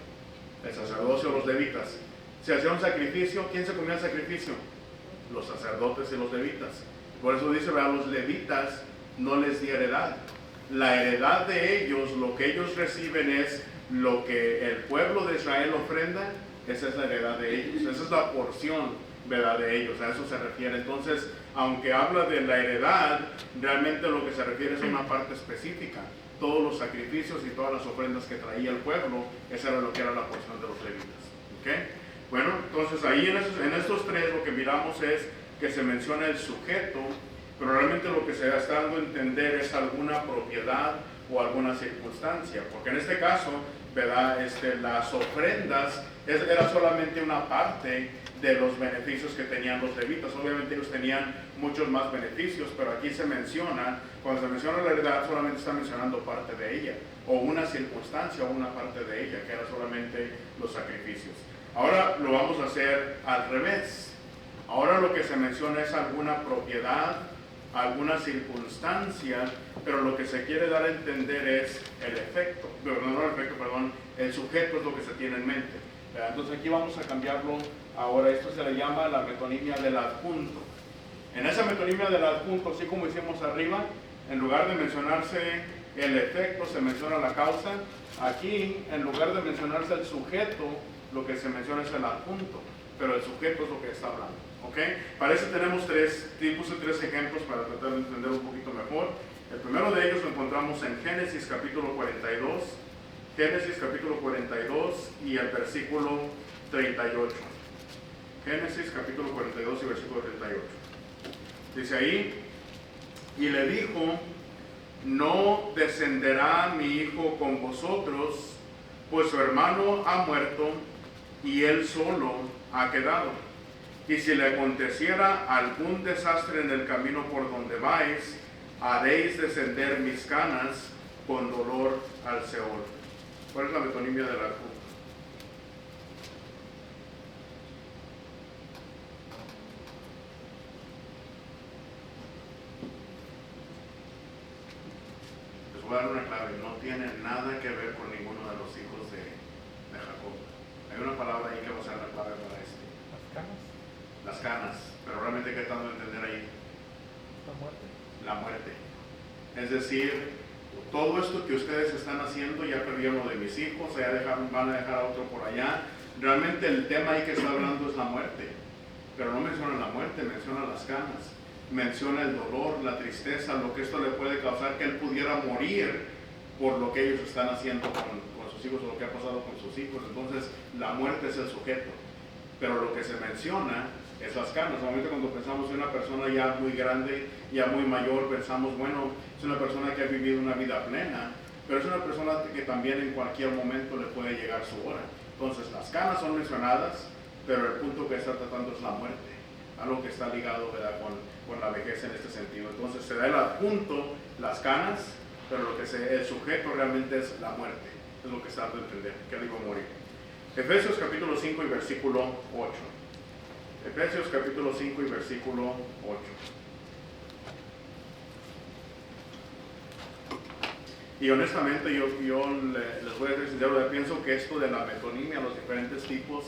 El sacerdocio, los levitas. Se hacía un sacrificio, ¿quién se comía el sacrificio? Los sacerdotes y los levitas. Por eso dice, a los levitas no les di heredad. La heredad de ellos, lo que ellos reciben es lo que el pueblo de Israel ofrenda, esa es la heredad de ellos, esa es la porción, ¿verdad?, de ellos, a eso se refiere. Entonces, aunque habla de la heredad, realmente lo que se refiere es a una parte específica. Todos los sacrificios y todas las ofrendas que traía el pueblo, esa era lo que era la porción de los levitas. ¿Okay? Bueno, entonces ahí en estos tres lo que miramos es que se menciona el sujeto, pero realmente lo que se está dando a entender es alguna propiedad o alguna circunstancia, porque en este caso, ¿verdad?, las ofrendas era solamente una parte de los beneficios que tenían los levitas. Obviamente ellos tenían muchos más beneficios, pero aquí se menciona, cuando se menciona la heredad, solamente está mencionando parte de ella, o una circunstancia o una parte de ella, que era solamente los sacrificios. Ahora lo vamos a hacer al revés. Ahora lo que se menciona es alguna propiedad, alguna circunstancia, pero lo que se quiere dar a entender es el efecto, el sujeto es lo que se tiene en mente. Entonces aquí vamos a cambiarlo ahora. Esto se le llama la metonimia del adjunto. En esa metonimia del adjunto, así como hicimos arriba, en lugar de mencionarse el efecto, se menciona la causa. Aquí, en lugar de mencionarse el sujeto, lo que se menciona es el adjunto, pero el sujeto es lo que está hablando. ¿Ok? Para eso tenemos tres ejemplos para tratar de entender un poquito mejor. El primero de ellos lo encontramos en Génesis capítulo 42. Génesis capítulo 42 y el versículo 38. Génesis capítulo 42 y versículo 38. Dice ahí, y le dijo, no descenderá mi hijo con vosotros, pues su hermano ha muerto y él solo ha quedado. Y si le aconteciera algún desastre en el camino por donde vais, haréis descender mis canas con dolor al Seol. ¿Cuál es la metonimia del adjunto? Les voy a dar una clave, no tiene nada que ver con ninguno de los hijos de Jacob. Hay una palabra ahí que va a ser la clave para este. Las canas, Las canas, pero realmente ¿qué están de entender ahí? la muerte. La muerte. Es decir, todo esto que ustedes están haciendo, ya perdieron lo de mis hijos, ya van a dejar a otro por allá. Realmente el tema ahí que está hablando es la muerte, pero no menciona la muerte, menciona las canas, menciona el dolor, la tristeza, lo que esto le puede causar, que él pudiera morir por lo que ellos están haciendo con sus hijos o lo que ha pasado con sus hijos. Entonces la muerte es el sujeto, pero lo que se menciona es las canas. Normalmente cuando pensamos en una persona ya muy grande, ya muy mayor, pensamos, bueno, es una persona que ha vivido una vida plena, pero es una persona que también en cualquier momento le puede llegar su hora. Entonces las canas son mencionadas, pero el punto que está tratando es la muerte, algo que está ligado, ¿verdad?, con la vejez en este sentido. Entonces se da el adjunto, las canas, pero el sujeto realmente es la muerte, es lo que está dando a entender, que digo morir. Efesios capítulo 5 y versículo 8. Efesios capítulo 5 y versículo 8. Y honestamente yo les voy a decir sincero, pienso que esto de la metonimia, los diferentes tipos,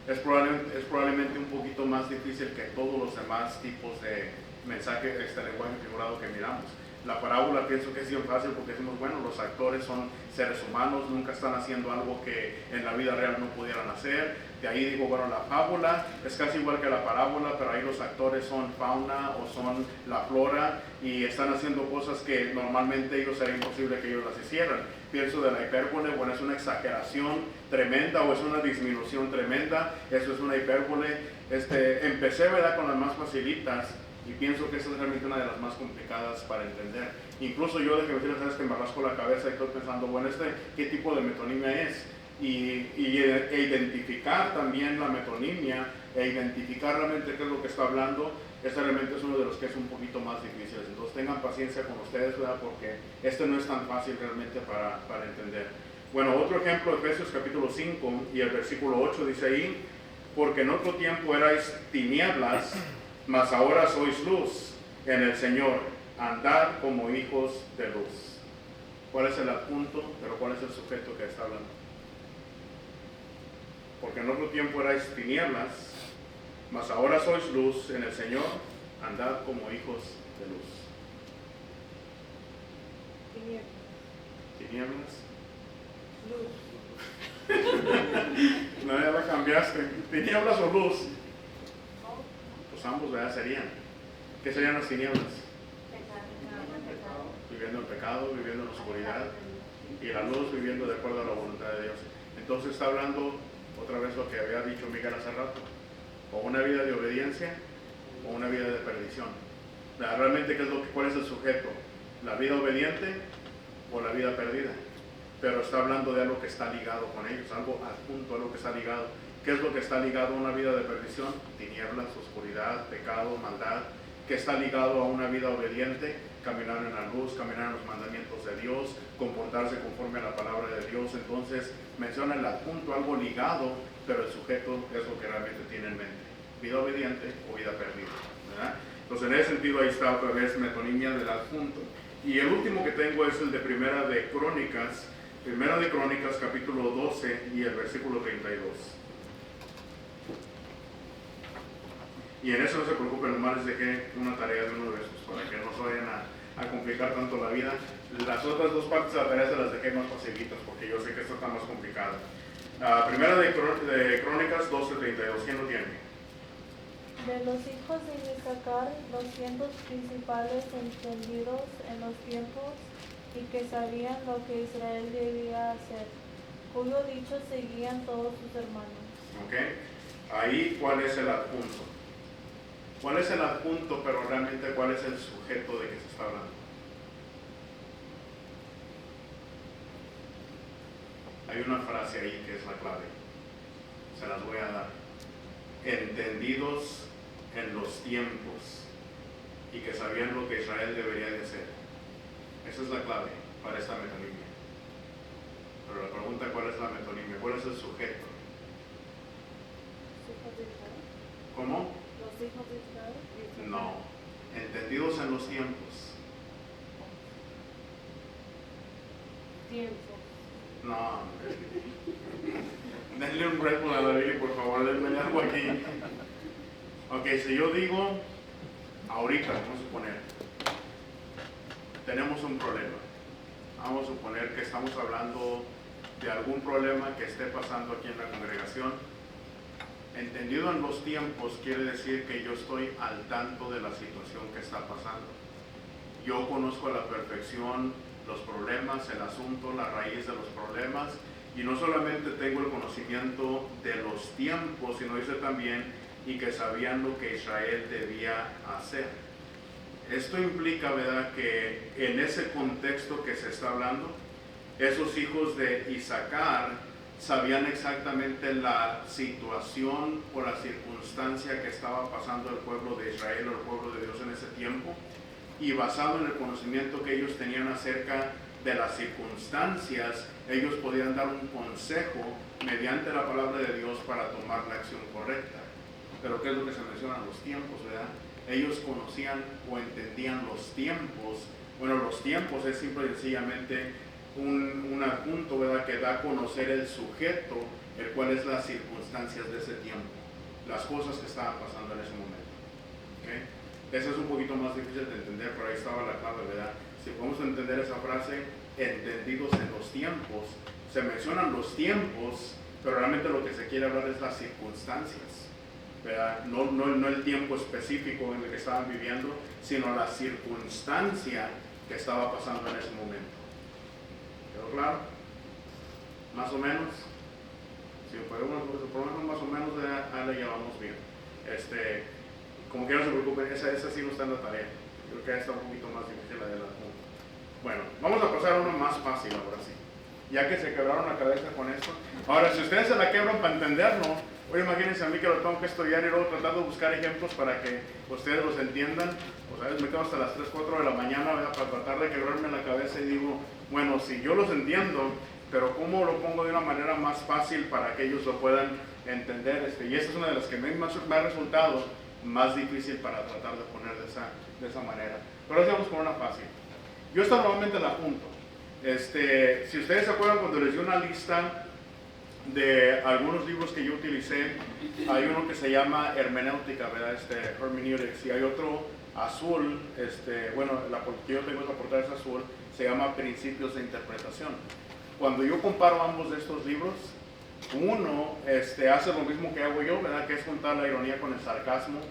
es probablemente un poquito más difícil que todos los demás tipos de mensaje, lenguaje figurado que miramos. La parábola pienso que es bien fácil porque decimos, bueno, los actores son seres humanos, nunca están haciendo algo que en la vida real no pudieran hacer. De ahí digo, bueno, la fábula es casi igual que la parábola, pero ahí los actores son fauna o son la flora y están haciendo cosas que normalmente ellos sería imposible que ellos las hicieran. Pienso de la hipérbole, bueno, es una exageración tremenda o es una disminución tremenda, eso es una hipérbole. Empecé, ¿verdad?, con las más facilitas, y pienso que esta es realmente una de las más complicadas para entender. Incluso yo, de que me tienes, sabes que me rasco la cabeza y estoy pensando, bueno, ¿qué tipo de metonimia es? E identificar también la metonimia, identificar realmente qué es lo que está hablando, realmente es uno de los que es un poquito más difíciles. Entonces tengan paciencia con ustedes, ¿verdad?, porque no es tan fácil realmente para entender. Bueno, otro ejemplo, Efesios capítulo 5 y el versículo 8 dice ahí, porque en otro tiempo erais tinieblas, mas ahora sois luz en el Señor, andad como hijos de luz. ¿Cuál es el adjunto? Pero ¿cuál es el sujeto que está hablando? Porque en otro tiempo erais tinieblas, mas ahora sois luz en el Señor, andad como hijos de luz. Tinieblas. ¿Tinieblas? Luz. No, ya la cambiaste. ¿Tinieblas o luz? Pues ambos, ¿verdad? Serían. ¿Qué serían las tinieblas? Viviendo en pecado, viviendo en oscuridad, y la luz viviendo de acuerdo a la voluntad de Dios. Entonces está hablando otra vez lo que había dicho Miguel hace rato, o una vida de obediencia o una vida de perdición. Realmente, ¿cuál es el sujeto? ¿La vida obediente o la vida perdida? Pero está hablando de algo que está ligado con ellos, algo adjunto, algo que está ligado. ¿Qué es lo que está ligado a una vida de perdición? Tinieblas, oscuridad, pecado, maldad. ¿Qué está ligado a una vida obediente? Caminar en la luz, caminar en los mandamientos de Dios, comportarse conforme a la palabra de Dios. Entonces menciona el adjunto, algo ligado, pero el sujeto es lo que realmente tiene en mente. Vida obediente o vida perdida, ¿verdad? Los Pues en ese sentido ahí está otra vez metonimia del adjunto. Y el último que tengo es el de Primera de Crónicas capítulo 12 y el versículo 32. Y en eso no se preocupen, nomás les dejé una tarea de uno de esos para que no se vayan a complicar tanto la vida. Las otras dos partes de la tarea se las dejé más facilitas porque yo sé que esta está más complicada. Primera de Crónicas 12:32, ¿quién lo tiene? De los hijos de Isaacar, 200 principales entendidos en los tiempos y que sabían lo que Israel debía hacer, cuyo dicho seguían todos sus hermanos. ¿Ok? Ahí, ¿cuál es el adjunto? ¿Cuál es el adjunto, pero realmente cuál es el sujeto de que se está hablando? Hay una frase ahí que es la clave. Se las voy a dar. Entendidos en los tiempos y que sabían lo que Israel debería de hacer. Esa es la clave para esta metonimia. Pero la pregunta, ¿cuál es la metonimia? ¿Cuál es el sujeto? ¿Los hijos de Israel? ¿Cómo? ¿Los hijos de Israel? No. Entendidos en los tiempos. Tiempo. No. Denle un Red Bull a la Biblia, por favor, denme algo aquí. Ok, si yo digo, ahorita, vamos a suponer, tenemos un problema. Vamos a suponer que estamos hablando de algún problema que esté pasando aquí en la congregación. Entendido en los tiempos quiere decir que yo estoy al tanto de la situación que está pasando. Yo conozco a la perfección los problemas, el asunto, la raíz de los problemas, y no solamente tengo el conocimiento de los tiempos, sino dice también y que sabían lo que Israel debía hacer. Esto implica, ¿verdad?, que en ese contexto que se está hablando, esos hijos de Isaacar sabían exactamente la situación o la circunstancia que estaba pasando el pueblo de Israel o el pueblo de Dios en ese tiempo, y basado en el conocimiento que ellos tenían acerca de las circunstancias, ellos podían dar un consejo mediante la palabra de Dios para tomar la acción correcta. Pero ¿qué es lo que se menciona? Los tiempos, ¿verdad? Ellos conocían o entendían los tiempos. Bueno, los tiempos es simple y sencillamente un adjunto, ¿verdad?, que da a conocer el sujeto, el cual es las circunstancias de ese tiempo, las cosas que estaban pasando en ese momento. ¿Okay? Eso es un poquito más difícil de entender, pero ahí estaba la clave, ¿verdad? Si podemos entender esa frase, entendidos en los tiempos, se mencionan los tiempos, pero realmente lo que se quiere hablar es las circunstancias, ¿verdad? No el tiempo específico en el que estaban viviendo, sino la circunstancia que estaba pasando en ese momento. ¿Quedó claro? ¿Más o menos? Si podemos, por lo menos más o menos, ya la llevamos bien. Como que no se preocupen, esa sí no está en la tarea. Creo que está un poquito más difícil la de la junta. Bueno, vamos a pasar a uno más fácil ahora sí. Ya que se quebraron la cabeza con esto. Ahora, si ustedes se la quebran para entenderlo, oye, imagínense a mí que lo tengo que estudiar y luego tratar de buscar ejemplos para que ustedes los entiendan. O sea, me quedo hasta las 3, 4 de la mañana, ¿verdad?, para tratar de quebrarme la cabeza y digo, bueno, si yo los entiendo, pero ¿cómo lo pongo de una manera más fácil para que ellos lo puedan entender? Y esta es una de las que me ha resultado más difícil para tratar de poner de esa manera. Pero ahora vamos con una fácil. Yo esta normalmente la apunto. Si ustedes se acuerdan cuando les di una lista de algunos libros que yo utilicé, hay uno que se llama hermenéutica, ¿verdad? Hermeneutics, y hay otro azul, bueno, la que yo tengo esa portada es azul, se llama Principios de Interpretación. Cuando yo comparo ambos de estos libros, uno hace lo mismo que hago yo, ¿verdad?, que es juntar la ironía con el sarcasmo,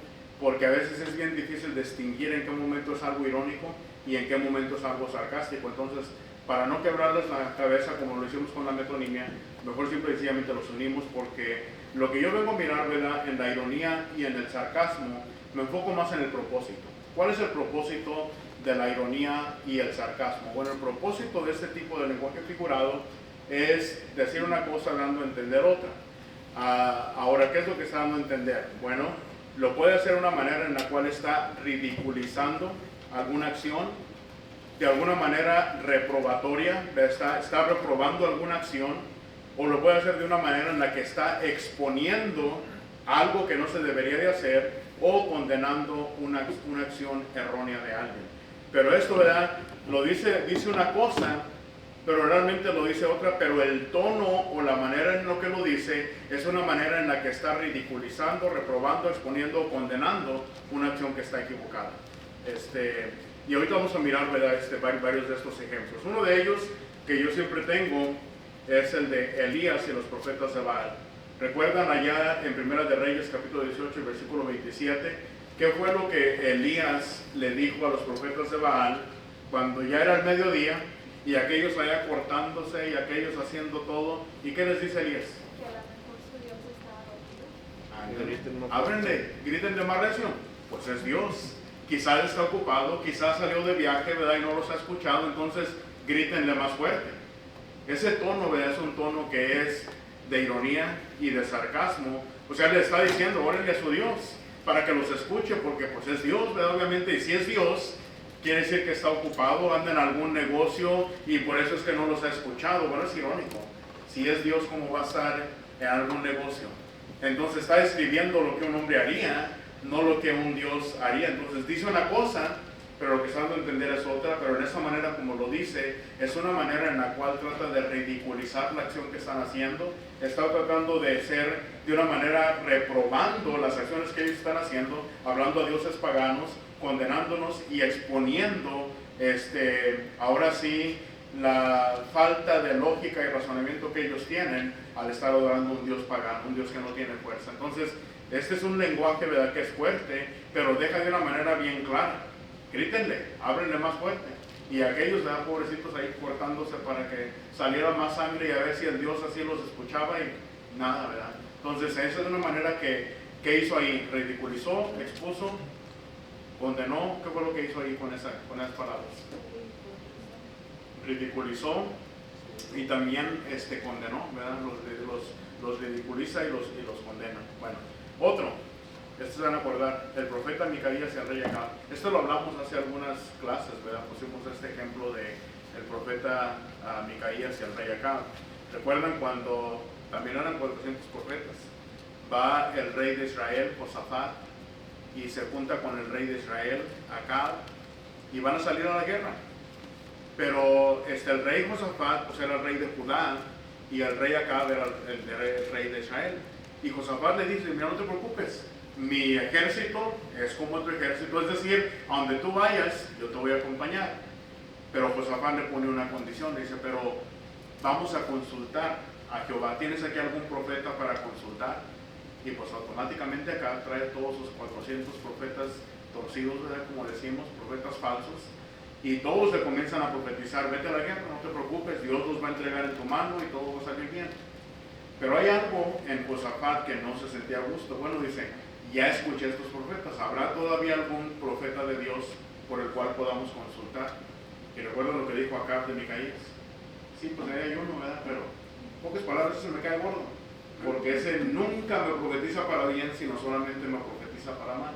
porque a veces es bien difícil distinguir en qué momento es algo irónico y en qué momento es algo sarcástico. Entonces, para no quebrarles la cabeza como lo hicimos con la metonimia, mejor simple y sencillamente los unimos, porque lo que yo vengo a mirar, ¿verdad?, en la ironía y en el sarcasmo, me enfoco más en el propósito. ¿Cuál es el propósito de la ironía y el sarcasmo? Bueno, el propósito de este tipo de lenguaje figurado es decir una cosa dando a entender otra. Ahora, ¿qué es lo que está dando a entender? Bueno, lo puede hacer de una manera en la cual está ridiculizando alguna acción, de alguna manera reprobatoria, está reprobando alguna acción, o lo puede hacer de una manera en la que está exponiendo algo que no se debería de hacer, o condenando una acción errónea de alguien. Pero esto, ¿verdad? Lo dice una cosa, pero realmente lo dice otra, pero el tono o la manera en lo que lo dice es una manera en la que está ridiculizando, reprobando, exponiendo o condenando una acción que está equivocada. Y ahorita vamos a mirar, ¿verdad? Varios de estos ejemplos. Uno de ellos que yo siempre tengo es el de Elías y los profetas de Baal. ¿Recuerdan allá en Primera de Reyes, capítulo 18, versículo 27? ¿Qué fue lo que Elías le dijo a los profetas de Baal cuando ya era el mediodía y aquellos allá cortándose y aquellos haciendo todo? ¿Y qué les dice Elías? Que a lo mejor su Dios estaba dormido. Ábrenle, griten de más recio. Pues es Dios. Quizás está ocupado, quizás salió de viaje, ¿verdad? Y no los ha escuchado, entonces grítenle más fuerte. Ese tono, ¿verdad? Es un tono que es de ironía y de sarcasmo. O sea, le está diciendo, órenle a su Dios para que los escuche, porque pues es Dios, ¿verdad? Obviamente, y si es Dios, quiere decir que está ocupado, anda en algún negocio y por eso es que no los ha escuchado. Bueno, es irónico. Si es Dios, ¿cómo va a estar en algún negocio? Entonces está escribiendo lo que un hombre haría, no lo que un Dios haría. Entonces dice una cosa, pero lo que está dando a entender es otra, pero en esa manera como lo dice, es una manera en la cual trata de ridiculizar la acción que están haciendo, está tratando de ser de una manera reprobando las acciones que ellos están haciendo, hablando a dioses paganos, condenándonos y exponiendo, ahora sí, la falta de lógica y razonamiento que ellos tienen al estar adorando a un Dios pagano, un Dios que no tiene fuerza. Entonces, este es un lenguaje, ¿verdad?, que es fuerte, pero deja de una manera bien clara. Grítenle, ábrenle más fuerte. Y aquellos, ¿verdad?, pobrecitos ahí cortándose para que saliera más sangre y a ver si el Dios así los escuchaba y nada, ¿verdad? Entonces, esa es una manera que hizo ahí. Ridiculizó, expuso, condenó. ¿Qué fue lo que hizo ahí con esas palabras? Ridiculizó y también condenó, ¿verdad? Los ridiculiza y los condena. Bueno, otro, se van a acordar, el profeta Micaías y el rey Acab. Esto lo hablamos hace algunas clases, ¿verdad? Pusimos este ejemplo de el profeta Micaías y el rey Acab. ¿Recuerdan cuando también eran 400 profetas? Va el rey de Israel, Josafat, y se junta con el rey de Israel, Acab, y van a salir a la guerra. Pero el rey Josafat pues era el rey de Judá y el rey Acab era el rey de Israel. Y Josafat le dice, mira, no te preocupes, mi ejército es como tu ejército, es decir, a donde tú vayas, yo te voy a acompañar. Pero Josafat le pone una condición, le dice, pero vamos a consultar a Jehová. ¿Tienes aquí algún profeta para consultar? Y pues automáticamente acá trae todos sus 400 profetas torcidos, ¿verdad? Como decimos, profetas falsos. Y todos le comienzan a profetizar, vete a la guerra, no te preocupes, Dios los va a entregar en tu mano y todo va a salir bien. Pero hay algo en Josafat que no se sentía a gusto. Bueno, dice, ya escuché a estos profetas, ¿habrá todavía algún profeta de Dios por el cual podamos consultar? Y recuerdo lo que dijo Acab de Micaías. Sí, pues ahí hay uno, ¿verdad? Pero en pocas palabras ese me cae gordo, porque ese nunca me profetiza para bien, sino solamente me profetiza para mal.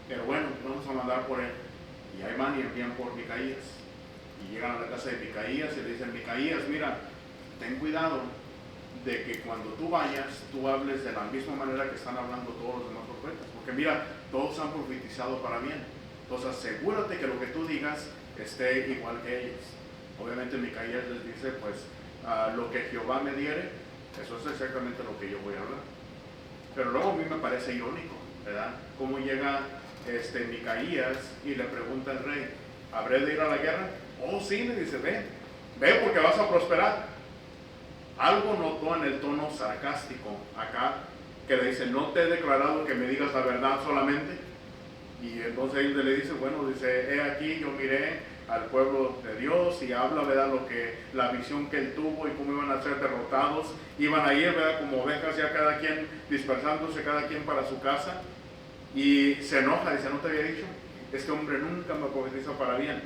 Pero bueno, vamos a mandar por él. Y ahí van y envían por Micaías. Y llegan a la casa de Micaías y le dicen, Micaías, mira, ten cuidado de que cuando tú vayas, tú hables de la misma manera que están hablando todos los demás profetas. Porque mira, todos han profetizado para bien. Entonces asegúrate que lo que tú digas esté igual que ellos. Obviamente Micaías les dice, pues, lo que Jehová me diere, eso es exactamente lo que yo voy a hablar. Pero luego a mí me parece irónico, ¿verdad? Cómo llega Micaías y le pregunta al rey, ¿habré de ir a la guerra? Oh, sí, le dice, ve porque vas a prosperar. Algo notó en el tono sarcástico acá, que le dice, no te he declarado que me digas la verdad solamente. Y entonces él le dice, bueno, dice, he aquí, yo miré al pueblo de Dios y habla, ¿verdad?, la visión que él tuvo y cómo iban a ser derrotados. Iban a ir, ¿verdad?, como ovejas, ya cada quien dispersándose, cada quien para su casa. Y se enoja, dice, no te había dicho, este hombre nunca me profetiza para bien.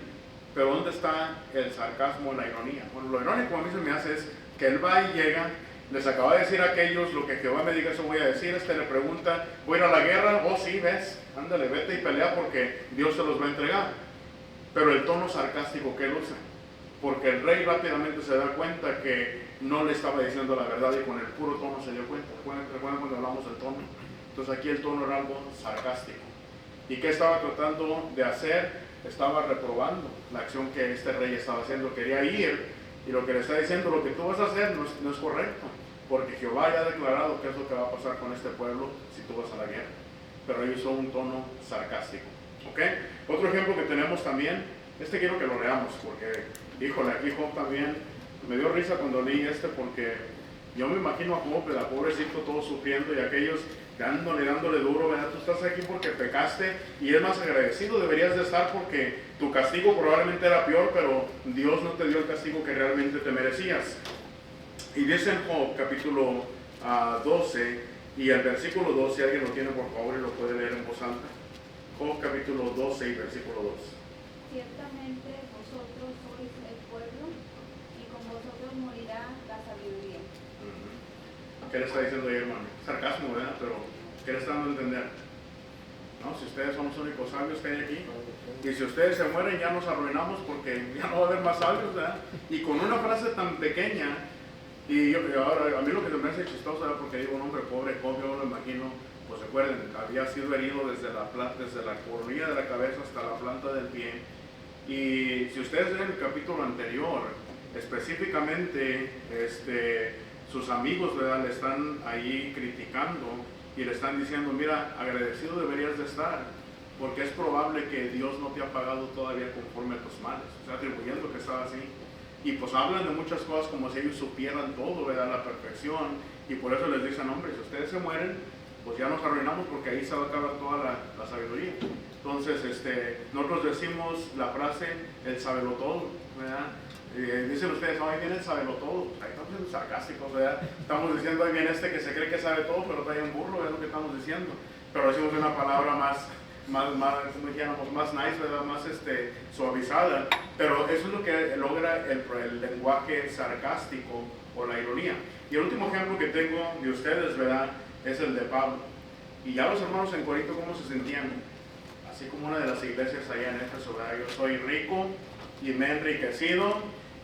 Pero ¿dónde está el sarcasmo, la ironía? Bueno, lo irónico a mí se me hace es que él va y llega, les acaba de decir a aquellos, lo que Jehová me diga eso voy a decir. Le pregunta, ¿voy a ir a la guerra? Oh sí, ves, ándale, vete y pelea porque Dios se los va a entregar. Pero el tono sarcástico que él usa, porque el rey rápidamente se da cuenta que no le estaba diciendo la verdad y con el puro tono se dio cuenta. ¿Recuerdan cuando hablamos del tono? Entonces aquí el tono era algo sarcástico. ¿Y qué estaba tratando de hacer? Estaba reprobando la acción que este rey estaba haciendo. Quería ir, y lo que le está diciendo, lo que tú vas a hacer no es correcto, porque Jehová ya ha declarado qué es lo que va a pasar con este pueblo si tú vas a la guerra. Pero ellos usó un tono sarcástico. ¿Ok? Otro ejemplo que tenemos también, quiero que lo leamos, porque, híjole, aquí Job también me dio risa cuando leí porque yo me imagino a Job, ¿verdad? Pobrecito, todo sufriendo, y aquellos dándole duro, ¿verdad? Tú estás aquí porque pecaste, y es más agradecido deberías de estar porque tu castigo probablemente era peor, pero Dios no te dio el castigo que realmente te merecías. Y dice en Job capítulo 12 y el versículo 2, si alguien lo tiene por favor y lo puede leer en voz alta. Job capítulo 12 y versículo 2. Ciertamente vosotros sois el pueblo, y con vosotros morirá la sabiduría. ¿Qué le está diciendo ahí, hermano? Sarcasmo, ¿verdad? Pero ¿qué le está dando a entender? No, si ustedes son los únicos sabios que hay aquí, y si ustedes se mueren ya nos arruinamos porque ya no va a haber más sabios, ¿verdad? Y con una frase tan pequeña, y ahora a mí lo que me hace chistoso, ¿verdad? Porque digo, un hombre pobre, Job, yo lo imagino, pues recuerden, había sido herido desde la coronilla de la cabeza hasta la planta del pie. Y si ustedes ven el capítulo anterior, específicamente, sus amigos, ¿verdad?, le están ahí criticando y le están diciendo, mira, agradecido deberías de estar, porque es probable que Dios no te ha pagado todavía conforme a tus males, o sea, atribuyendo que estaba así. Y pues hablan de muchas cosas como si ellos supieran todo, ¿verdad?, la perfección, y por eso les dicen, hombre, si ustedes se mueren, pues ya nos arruinamos porque ahí se va a acabar toda la sabiduría. Entonces, nosotros decimos la frase, el sabelotodo, ¿verdad? Dicen ustedes, no, ahí viene el sabelotodo. Ahí estamos siendo sarcásticos, ¿verdad? Estamos diciendo, ahí viene que se cree que sabe todo, pero trae un burro, es lo que estamos diciendo. Pero decimos una palabra más como dijéramos, más nice, ¿verdad? Más suavizada. Pero eso es lo que logra el lenguaje sarcástico o la ironía. Y el último ejemplo que tengo de ustedes, ¿verdad?, es el de Pablo. Y ya los hermanos en Corinto, ¿cómo se sentían? Así como una de las iglesias allá en Éfeso, ¿verdad? Yo soy rico y me he enriquecido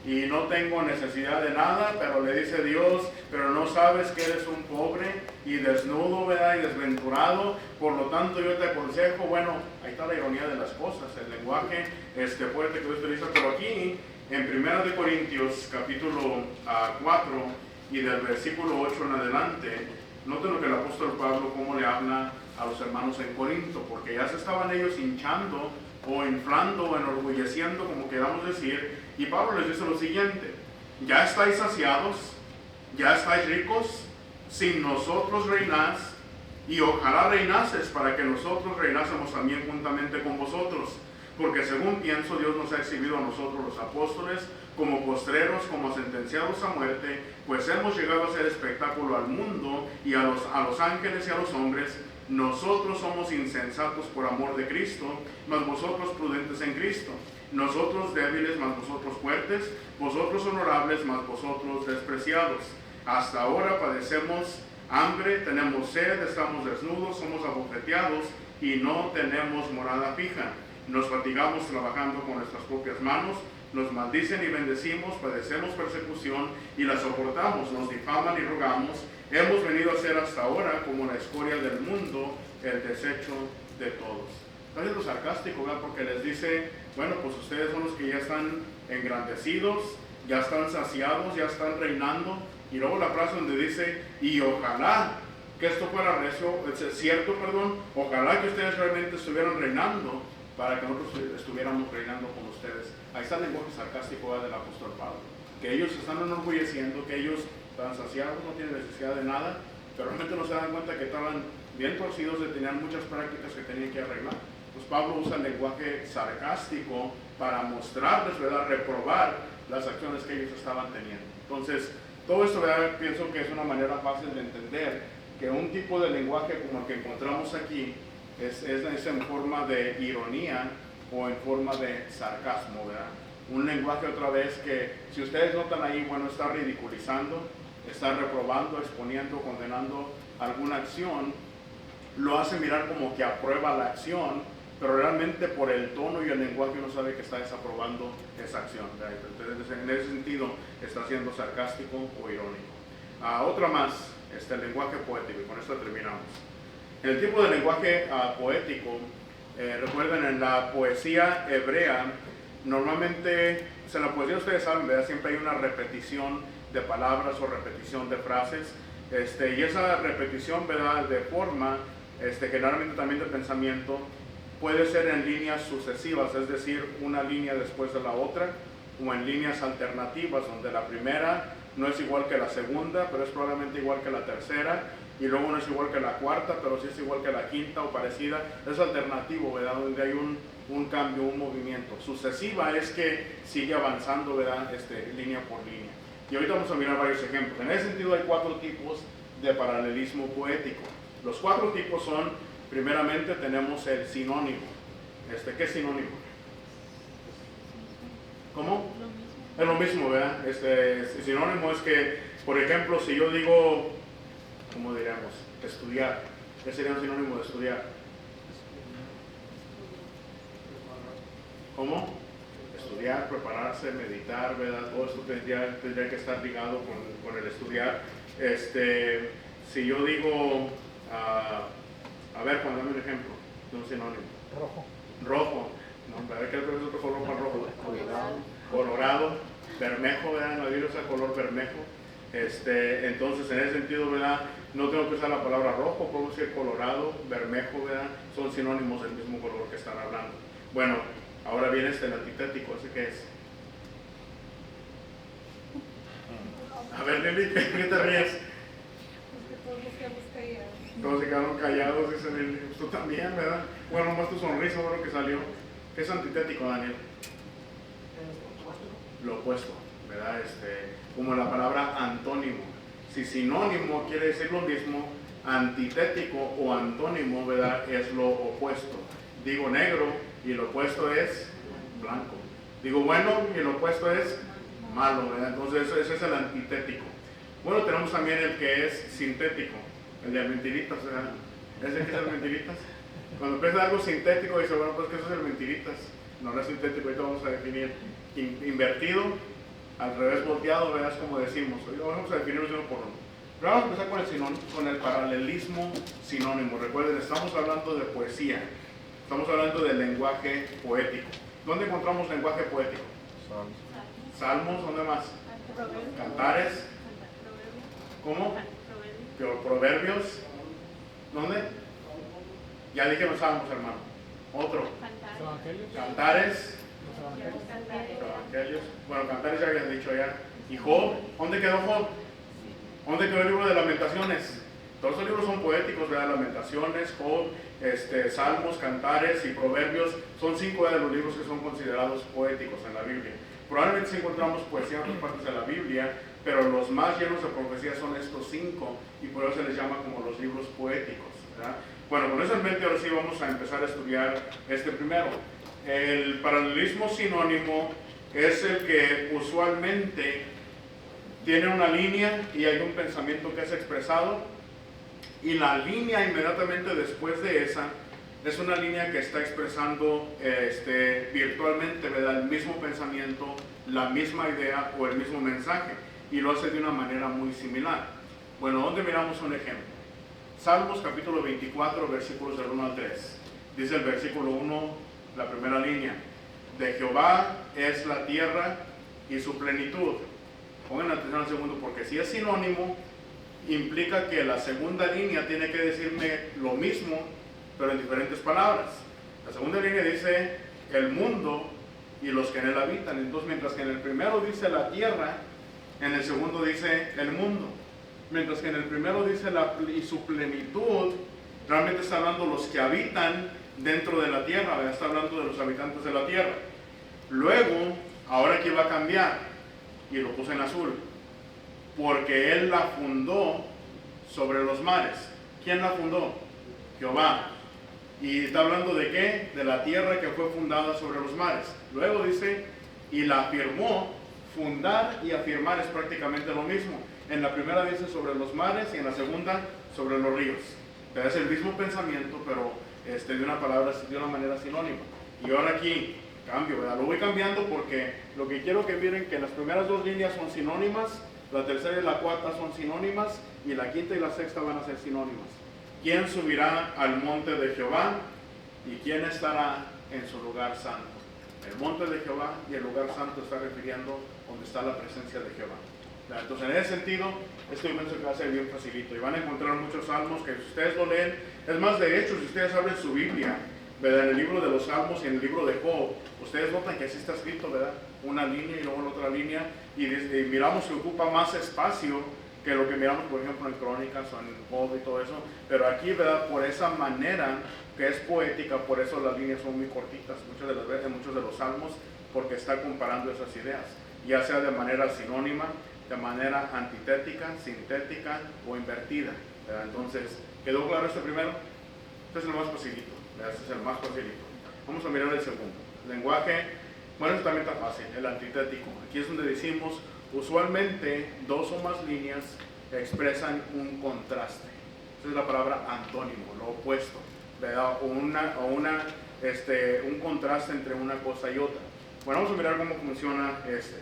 y no tengo necesidad de nada, pero le dice Dios, pero no sabes que eres un pobre y desnudo, ¿verdad?, y desventurado, por lo tanto yo te aconsejo. Bueno, ahí está la ironía de las cosas, el lenguaje fuerte que Dios utiliza. Pero aquí, en 1 de Corintios, capítulo 4, y del versículo 8 en adelante, noten lo que el apóstol Pablo, cómo le habla a los hermanos en Corinto, porque ya se estaban ellos hinchando, o inflando, o enorgulleciendo, como queramos decir, y Pablo les dice lo siguiente: ya estáis saciados, ya estáis ricos, sin nosotros reinás, y ojalá reinases para que nosotros reinásemos también juntamente con vosotros, porque según pienso Dios nos ha exhibido a nosotros los apóstoles como postreros, como sentenciados a muerte, pues hemos llegado a ser espectáculo al mundo y a los ángeles y a los hombres. Nosotros somos insensatos por amor de Cristo, mas vosotros prudentes en Cristo. Nosotros débiles, mas vosotros fuertes. Vosotros honorables, mas vosotros despreciados. Hasta ahora padecemos hambre, tenemos sed, estamos desnudos, somos abofeteados y no tenemos morada fija. Nos fatigamos trabajando con nuestras propias manos. Nos maldicen y bendecimos, padecemos persecución y la soportamos, nos difaman y rogamos. Hemos venido a ser hasta ahora como la escoria del mundo, el desecho de todos. Está siendo sarcástico, ¿verdad? Porque les dice, bueno, pues ustedes son los que ya están engrandecidos, ya están saciados, ya están reinando. Y luego la frase donde dice, y ojalá que esto fuera cierto, ojalá que ustedes realmente estuvieran reinando, para que nosotros estuviéramos reinando con ustedes. Ahí está el lenguaje sarcástico del apóstol Pablo, que ellos están enorgulleciendo, que ellos están saciados, no tienen necesidad de nada, pero realmente no se dan cuenta que estaban bien torcidos, de tener muchas prácticas que tenían que arreglar. Pues Pablo usa el lenguaje sarcástico para mostrarles, ¿verdad?, reprobar las acciones que ellos estaban teniendo. Entonces, todo esto, ¿verdad?, pienso que es una manera fácil de entender que un tipo de lenguaje como el que encontramos aquí es en forma de ironía o en forma de sarcasmo, ¿verdad? Un lenguaje, otra vez, que si ustedes notan ahí, bueno, está ridiculizando, está reprobando, exponiendo, condenando alguna acción, lo hace mirar como que aprueba la acción, pero realmente por el tono y el lenguaje uno sabe que está desaprobando esa acción, ¿verdad? Entonces, en ese sentido está siendo sarcástico o irónico. Otra más, el lenguaje poético, y con esto terminamos. En el tipo de lenguaje poético, recuerden, en la poesía hebrea, normalmente, en la poesía ustedes saben, ¿verdad? Siempre hay una repetición de palabras o repetición de frases, y esa repetición, ¿verdad?, de forma, generalmente también de pensamiento, puede ser en líneas sucesivas, es decir, una línea después de la otra, o en líneas alternativas, donde la primera no es igual que la segunda, pero es probablemente igual que la tercera, y luego no es igual que la cuarta, pero sí es igual que la quinta o parecida. Es alternativo, ¿verdad?, donde hay un cambio, un movimiento. Sucesiva es que sigue avanzando, ¿verdad?, línea por línea. Y ahorita vamos a mirar varios ejemplos. En ese sentido hay 4 tipos de paralelismo poético. Los 4 tipos son, primeramente tenemos el sinónimo. ¿Qué es sinónimo? ¿Cómo? Es lo mismo, ¿verdad? Sinónimo es que, por ejemplo, si yo digo, ¿cómo diríamos? Estudiar. ¿Qué sería un sinónimo de estudiar? ¿Cómo? Estudiar, prepararse, meditar, ¿verdad? Todo esto tendría que estar ligado con el estudiar. Si yo digo, a ver, Juan, dame un ejemplo de un sinónimo. Rojo. Rojo. No, a ver, ¿qué es otro color más rojo? Colorado. Bermejo, ¿verdad? En la Biblia usa color bermejo. Entonces, en ese sentido, ¿verdad?, no tengo que usar la palabra rojo, puedo decir colorado, bermejo, ¿verdad? Son sinónimos del mismo color que están hablando. Bueno, ahora viene el antitético, ¿ese qué es? A ver, Lili, ¿qué te ríes? Todos se quedaron callados, dice Lili. Tú también, ¿verdad? Bueno, nomás tu sonrisa, bueno, que salió. ¿Qué es antitético, Daniel? Lo opuesto, ¿verdad? Como la palabra antónimo. Si sinónimo quiere decir lo mismo, antitético o antónimo, ¿verdad?, es lo opuesto. Digo negro y lo opuesto es blanco. Digo bueno y lo opuesto es malo, ¿verdad? Entonces ese es el antitético. Bueno, tenemos también el que es sintético, el de mentiritas, ¿verdad? ¿Ese que es el mentiritas? Cuando piensa algo sintético, dice, bueno, pues que eso es el mentiritas. No es sintético, ahorita vamos a definir. Invertido, al revés volteado, ¿verdad? Es como decimos. Hoy vamos a definirlos uno por uno. Pero vamos a empezar con el paralelismo sinónimo. Recuerden, estamos hablando de poesía. Estamos hablando del lenguaje poético. ¿Dónde encontramos lenguaje poético? Salmos, ¿dónde más? Cantares. ¿Cómo? Proverbios. ¿Dónde? Ya dije los salmos, hermano. Otro. Cantares. Evangelios. Bueno, Cantares ya habían dicho ya. ¿Y Job? ¿Dónde quedó Job? ¿Dónde quedó el libro de Lamentaciones? Todos los libros son poéticos, ¿verdad? Lamentaciones, Job, Salmos, Cantares y Proverbios son 5 de los libros que son considerados poéticos en la Biblia. Probablemente sí encontramos poesía en otras partes de la Biblia, pero los más llenos de profecía son estos 5 y por eso se les llama como los libros poéticos, ¿verdad? Bueno, con eso en mente ahora sí vamos a empezar a estudiar primero. El paralelismo sinónimo es el que usualmente tiene una línea y hay un pensamiento que es expresado, y la línea inmediatamente después de esa es una línea que está expresando virtualmente, ¿verdad?, el mismo pensamiento, la misma idea o el mismo mensaje, y lo hace de una manera muy similar. Bueno, ¿dónde miramos un ejemplo? Salmos capítulo 24, versículos del 1 al 3. Dice el versículo 1, la primera línea: de Jehová es la tierra y su plenitud. Pongan atención al segundo, porque si es sinónimo, implica que la segunda línea tiene que decirme lo mismo, pero en diferentes palabras. La segunda línea dice el mundo y los que en él habitan. Entonces, mientras que en el primero dice la tierra, en el segundo dice el mundo. Mientras que en el primero dice y su plenitud, realmente está hablando los que habitan dentro de la tierra, ¿verdad? Está hablando de los habitantes de la tierra. Luego, ahora aquí va a cambiar, y lo puse en azul, porque él la fundó sobre los mares. ¿Quién la fundó? Jehová. ¿Y está hablando de qué? De la tierra que fue fundada sobre los mares. Luego dice, y la afirmó. Fundar y afirmar es prácticamente lo mismo. En la primera dice sobre los mares y en la segunda sobre los ríos. Es el mismo pensamiento, pero de una manera sinónima. Y ahora aquí cambio, ¿verdad? Lo voy cambiando porque lo que quiero que miren que las primeras 2 líneas son sinónimas, la tercera y la cuarta son sinónimas, y la quinta y la sexta van a ser sinónimas. ¿quién subirá al monte de Jehová y quién estará en su lugar santo? El monte de Jehová y el lugar santo está refiriendo donde está la presencia de Jehová. Entonces, en ese sentido, este yo pienso que va a ser bien facilito. Y van a encontrar muchos salmos que si ustedes lo leen, es más, de hecho, si ustedes abren su Biblia, ¿verdad? En el libro de los salmos y en el libro de Job, ustedes notan que así está escrito, ¿verdad? Una línea y luego la otra línea, y miramos que ocupa más espacio que lo que miramos, por ejemplo, en Crónicas o en Job y todo eso. Pero aquí, ¿verdad? Por esa manera que es poética, por eso las líneas son muy cortitas, muchas de las veces, muchos de los salmos, porque está comparando esas ideas, ya sea de manera sinónima, de manera antitética, sintética o invertida, ¿verdad? Entonces, ¿quedó claro este primero? Este es el más facilito, ¿verdad? Este es el más facilito. Vamos a mirar el segundo. Lenguaje, bueno, esto también está fácil, el antitético. Aquí es donde decimos, usualmente dos o más líneas expresan un contraste. Esa es la palabra antónimo, lo opuesto, ¿verdad? Un contraste entre una cosa y otra. Bueno, vamos a mirar cómo funciona este.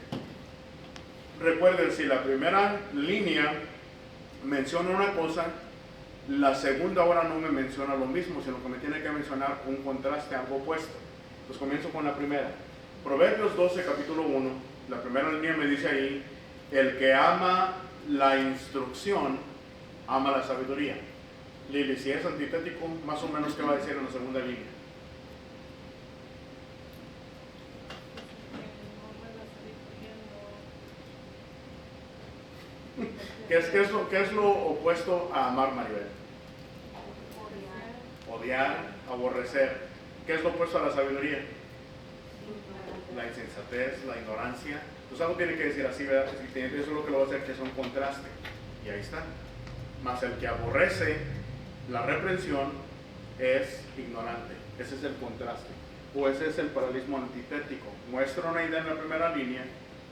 Recuerden, si la primera línea menciona una cosa, la segunda ahora no me menciona lo mismo, sino que me tiene que mencionar un contraste, algo opuesto. Pues comienzo con la primera. Proverbios 12, capítulo 1, la primera línea me dice ahí, el que ama la instrucción, ama la sabiduría. Lili, si es antitético, más o menos, ¿qué va a decir en la segunda línea? ¿Qué es lo opuesto a amar, Maribel? Odiar, aborrecer. ¿Qué es lo opuesto a la sabiduría? La insensatez, la ignorancia. Entonces algo tiene que decir así, ¿verdad? Eso es lo que lo va a hacer, que es un contraste. Y ahí está. Más el que aborrece la reprensión es ignorante. Ese es el contraste. O ese es el paralelismo antitético. Muestra una idea en la primera línea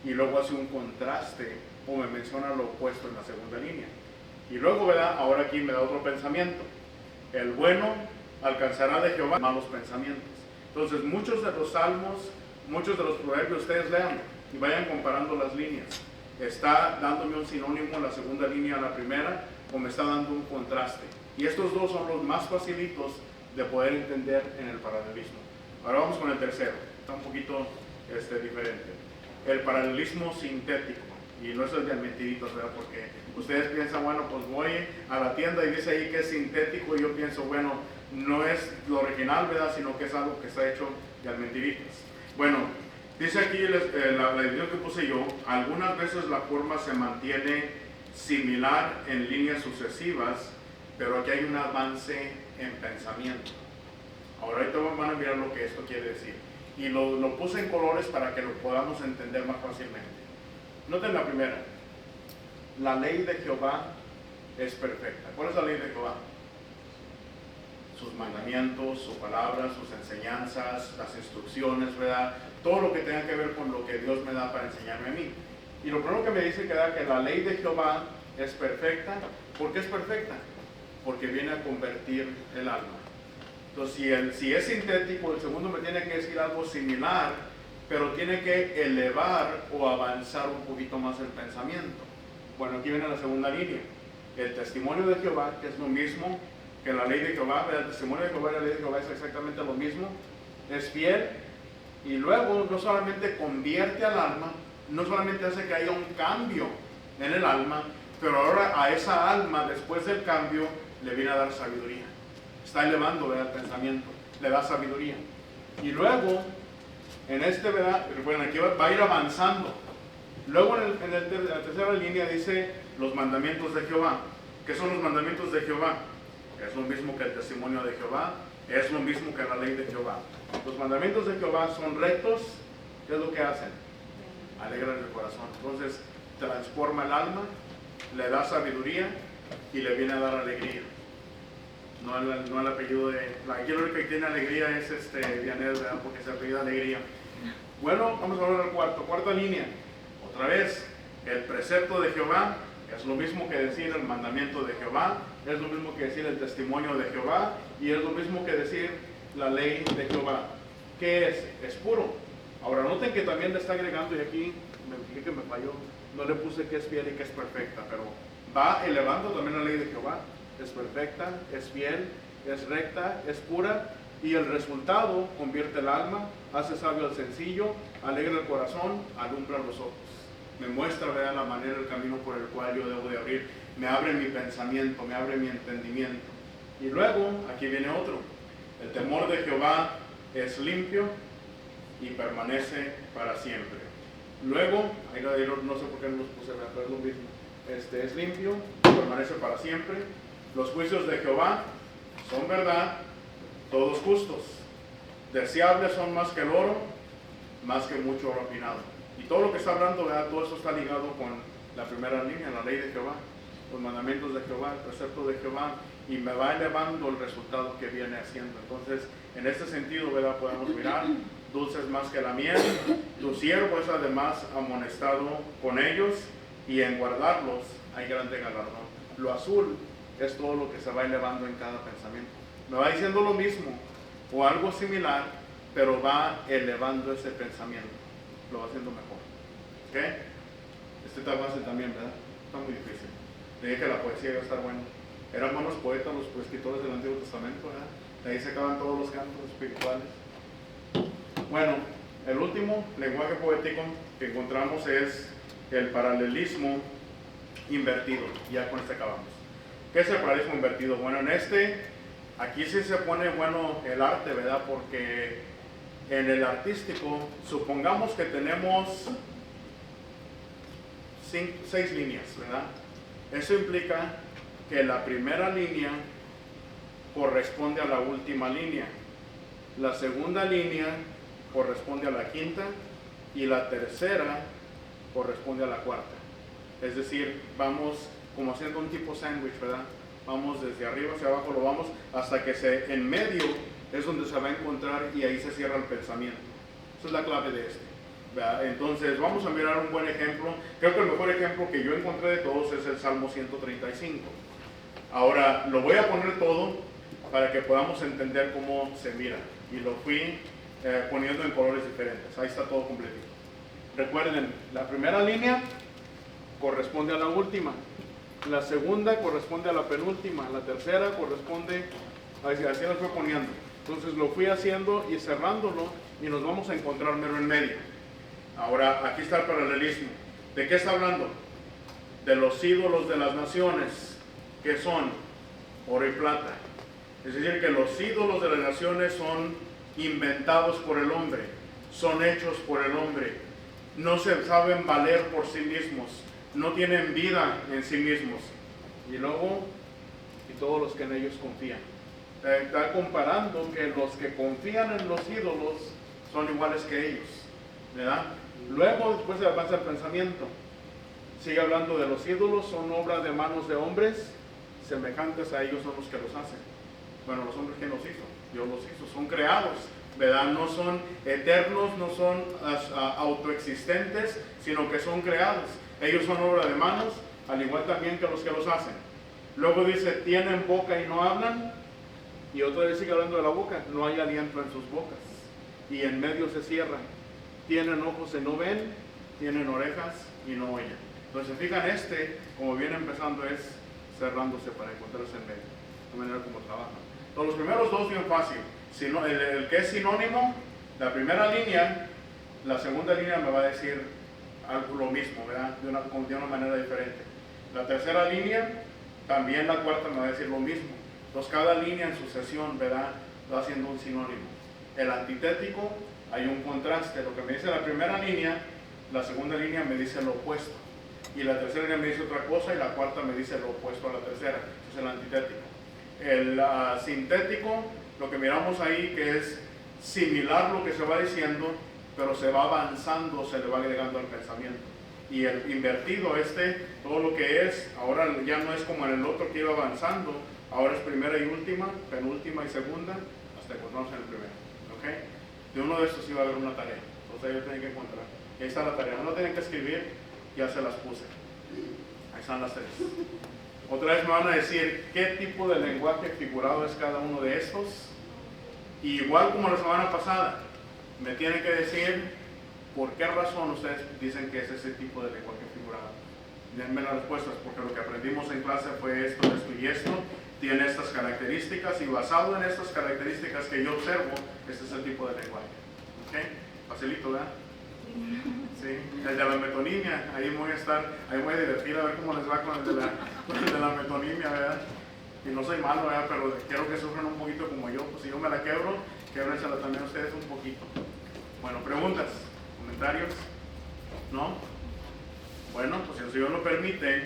y luego hace un contraste o me menciona lo opuesto en la segunda línea. Y luego, ¿verdad? Ahora aquí me da otro pensamiento. El bueno alcanzará de Jehová malos pensamientos. Entonces, muchos de los salmos, muchos de los proverbios, ustedes lean y vayan comparando las líneas. ¿Está dándome un sinónimo en la segunda línea a la primera o me está dando un contraste? Y estos dos son los más facilitos de poder entender en el paralelismo. Ahora vamos con el tercero. Está un poquito diferente. El paralelismo sintético. Y no es el de mentiritos, ¿verdad? Porque ustedes piensan, bueno, pues voy a la tienda y dice ahí que es sintético y yo pienso, bueno, no es lo original, ¿verdad? Sino que es algo que está hecho de mentiritos. Bueno, dice aquí la edición que puse yo, algunas veces la forma se mantiene similar en líneas sucesivas, pero aquí hay un avance en pensamiento. Ahora ahorita van a mirar lo que esto quiere decir. Y lo puse en colores para que lo podamos entender más fácilmente. Noten la primera. La ley de Jehová es perfecta. ¿Cuál es la ley de Jehová? Sus mandamientos, su palabra, sus enseñanzas, las instrucciones, ¿verdad? Todo lo que tenga que ver con lo que Dios me da para enseñarme a mí. Y lo primero que me dice que la ley de Jehová es perfecta. ¿Por qué es perfecta? Porque viene a convertir el alma. Entonces, si es sintético, el segundo me tiene que decir algo similar, pero tiene que elevar o avanzar un poquito más el pensamiento. Bueno, aquí viene la segunda línea. El testimonio de Jehová, que es lo mismo que la ley de Jehová, el testimonio de Jehová y la ley de Jehová es exactamente lo mismo, es fiel, y luego no solamente convierte al alma, no solamente hace que haya un cambio en el alma, pero ahora a esa alma, después del cambio, le viene a dar sabiduría. Está elevando, ¿verdad?, el pensamiento, le da sabiduría. Y luego, en ¿verdad?, bueno, aquí va a ir avanzando. Luego en la tercera línea dice los mandamientos de Jehová. ¿Qué son los mandamientos de Jehová? Es lo mismo que el testimonio de Jehová, es lo mismo que la ley de Jehová. Los mandamientos de Jehová son rectos. ¿Qué es lo que hacen? Alegran el corazón. Entonces transforma el alma, le da sabiduría y le viene a dar alegría. No el apellido de... Aquí lo que tiene alegría es Vianel, ¿verdad?, porque se apellida Alegría. Bueno, vamos a hablar del cuarta línea. Otra vez, el precepto de Jehová es lo mismo que decir el mandamiento de Jehová, es lo mismo que decir el testimonio de Jehová y es lo mismo que decir la ley de Jehová. ¿Qué es? Es puro. Ahora noten que también le está agregando, y aquí me fijé que me falló, no le puse que es fiel y que es perfecta, pero va elevando también la ley de Jehová. es perfecta, es fiel, es recta, es pura, y el resultado convierte el alma, hace sabio al sencillo, alegra el corazón, alumbra los ojos. Me muestra, ¿verdad?, la manera, el camino por el cual yo debo de abrir. Me abre mi pensamiento, me abre mi entendimiento. Y luego, aquí viene otro. El temor de Jehová es limpio y permanece para siempre. Luego, ahí no sé por qué no los puse, pero es lo mismo. Es limpio, permanece para siempre. Los juicios de Jehová son verdad, todos justos. Deseables son más que el oro, más que mucho oro afinado. Y todo lo que está hablando, ¿verdad?, todo eso está ligado con la primera línea, la ley de Jehová, los mandamientos de Jehová, el precepto de Jehová, y me va elevando el resultado que viene haciendo. Entonces, en este sentido, ¿verdad?, podemos mirar, dulces más que la miel, tu siervo es además amonestado con ellos, y en guardarlos hay grande galardón. Lo azul es todo lo que se va elevando en cada pensamiento. Me va diciendo lo mismo, o algo similar, pero va elevando ese pensamiento, lo va haciendo mejor. ¿Ok? Este está fácil también, ¿verdad? Está muy difícil. Le dije que la poesía iba a estar buena. Eran buenos poetas los escritores del Antiguo Testamento, ¿verdad? De ahí se acaban todos los cantos espirituales. Bueno, el último lenguaje poético que encontramos es el paralelismo invertido. Ya con este acabamos. ¿Qué es el paralelismo invertido? Bueno, aquí sí se pone bueno el arte, ¿verdad? Porque en el artístico, supongamos que tenemos 6 líneas, ¿verdad? Eso implica que la primera línea corresponde a la última línea, la segunda línea corresponde a la quinta y la tercera corresponde a la cuarta. Es decir, vamos como haciendo un tipo sándwich, ¿verdad? Vamos desde arriba hacia abajo, lo vamos hasta que en medio es donde se va a encontrar y ahí se cierra el pensamiento. Esa es la clave de ¿verdad? Entonces vamos a mirar un buen ejemplo. Creo que el mejor ejemplo que yo encontré de todos es el Salmo 135. Ahora lo voy a poner todo para que podamos entender cómo se mira, y lo fui poniendo en colores diferentes. Ahí está todo completito. Recuerden, la primera línea corresponde a la última, la segunda corresponde a la penúltima, la tercera corresponde, así lo fui poniendo. Entonces lo fui haciendo y cerrándolo, y nos vamos a encontrar mero en medio. Ahora, aquí está el paralelismo. ¿De qué está hablando? De los ídolos de las naciones, que son oro y plata. Es decir, que los ídolos de las naciones son inventados por el hombre, son hechos por el hombre, no se saben valer por sí mismos, no tienen vida en sí mismos. Y luego, y todos los que en ellos confían. Está comparando que los que confían en los ídolos son iguales que ellos, ¿verdad? Luego, después se avanza el pensamiento. Sigue hablando de los ídolos, son obras de manos de hombres, semejantes a ellos son los que los hacen. Bueno, los hombres, ¿quién los hizo? Dios los hizo, son creados, ¿verdad? No son eternos, no son autoexistentes, sino que son creados. Ellos son obra de manos, al igual también que los que los hacen. Luego dice, tienen boca y no hablan, y otra vez sigue hablando de la boca, no hay aliento en sus bocas, y en medio se cierran. Tienen ojos y no ven, tienen orejas y no oyen. Entonces, fijan, como viene empezando, es cerrándose para encontrarse en medio, de manera como trabajan. Entonces, los primeros dos bien fácil. El que es sinónimo, la primera línea, la segunda línea me va a decir algo lo mismo, ¿verdad? De una manera diferente. La tercera línea, también la cuarta me va a decir lo mismo. Entonces, cada línea en sucesión, ¿verdad?, va haciendo un sinónimo. El antitético, hay un contraste. Lo que me dice la primera línea, la segunda línea me dice lo opuesto. Y la tercera línea me dice otra cosa, y la cuarta me dice lo opuesto a la tercera. Ese es el antitético. El sintético, lo que miramos ahí, que es similar lo que se va diciendo, pero se va avanzando, se le va agregando al pensamiento. Y el invertido, todo lo que es, ahora ya no es como en el otro que iba avanzando, ahora es primera y última, penúltima y segunda, hasta encontrarnos en el primero. ¿Okay? De uno de estos iba a haber una tarea, entonces yo tenía que encontrar. Y ahí está la tarea, no tienen que escribir, ya se las puse. Ahí están las 3. Otra vez me van a decir qué tipo de lenguaje figurado es cada uno de estos. Y igual como la semana pasada, me tienen que decir por qué razón ustedes dicen que es ese tipo de lenguaje figurado. Denme las respuestas, porque lo que aprendimos en clase fue esto y esto, tiene estas características y basado en estas características que yo observo, este es el tipo de lenguaje. ¿Ok? Facilito, ¿verdad? Sí, el de la metonimia, ahí voy a divertir a ver cómo les va con el de la metonimia, ¿verdad? Y no soy malo, ¿verdad? Pero quiero que sufran un poquito como yo, pues si yo me la quebro, québrensela también ustedes un poquito. Bueno, preguntas, comentarios, ¿no? Bueno, pues si el Señor lo permite,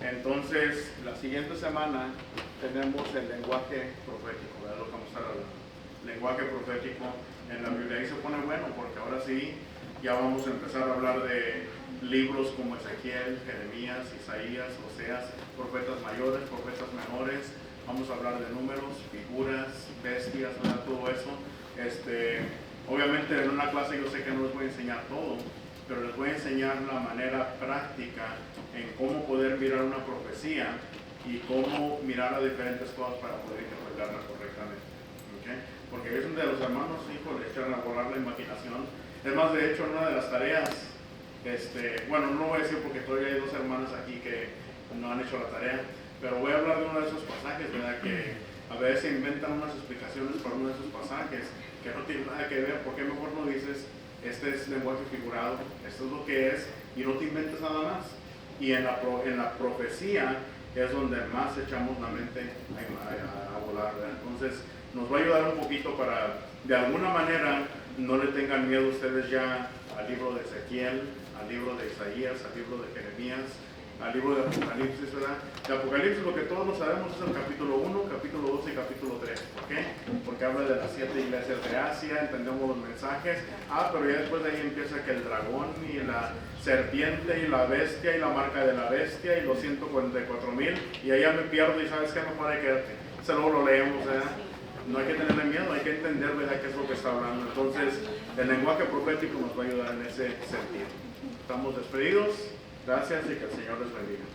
entonces la siguiente semana tenemos el lenguaje profético, ¿verdad? Lo que vamos a estar hablando. Lenguaje profético en la Biblia, ahí se pone bueno, porque ahora sí ya vamos a empezar a hablar de libros como Ezequiel, Jeremías, Isaías, Oseas, profetas mayores, profetas menores. Vamos a hablar de números, figuras, bestias, ¿verdad? Todo eso. Obviamente en una clase yo sé que no les voy a enseñar todo, pero les voy a enseñar la manera práctica en cómo poder mirar una profecía y cómo mirar a diferentes cosas para poder interpretarla correctamente. ¿Okay? Porque es donde los hermanos, hijos, le echan a volar la imaginación. Es más, de hecho, en una de las tareas, bueno, no lo voy a decir porque todavía hay dos hermanas aquí que no han hecho la tarea, pero voy a hablar de uno de esos pasajes, ¿verdad? Que a veces inventan unas explicaciones para uno de esos pasajes que no tienen nada que ver. ¿Por qué mejor no dices, este es lenguaje figurado, esto es lo que es, y no te inventes nada más? Y en la profecía es donde más echamos la mente a volar, ¿verdad? Entonces, nos va a ayudar un poquito para, de alguna manera, no le tengan miedo ustedes ya al libro de Ezequiel, al libro de Isaías, al libro de Jeremías, al libro de Apocalipsis, ¿verdad? De Apocalipsis lo que todos lo sabemos es el capítulo 1, capítulo 2 y capítulo 3. ¿Por qué? Porque habla de las 7 iglesias de Asia, entendemos los mensajes. Pero ya después de ahí empieza que el dragón y la serpiente y la bestia y la marca de la bestia y los 144,000, y ahí ya me pierdo y sabes qué, mejor hay que, luego lo leemos, ¿verdad? No hay que tenerle miedo, hay que entender, ¿verdad?, qué es lo que está hablando. Entonces, el lenguaje profético nos va a ayudar en ese sentido. Estamos despedidos. Gracias y que el Señor les bendiga.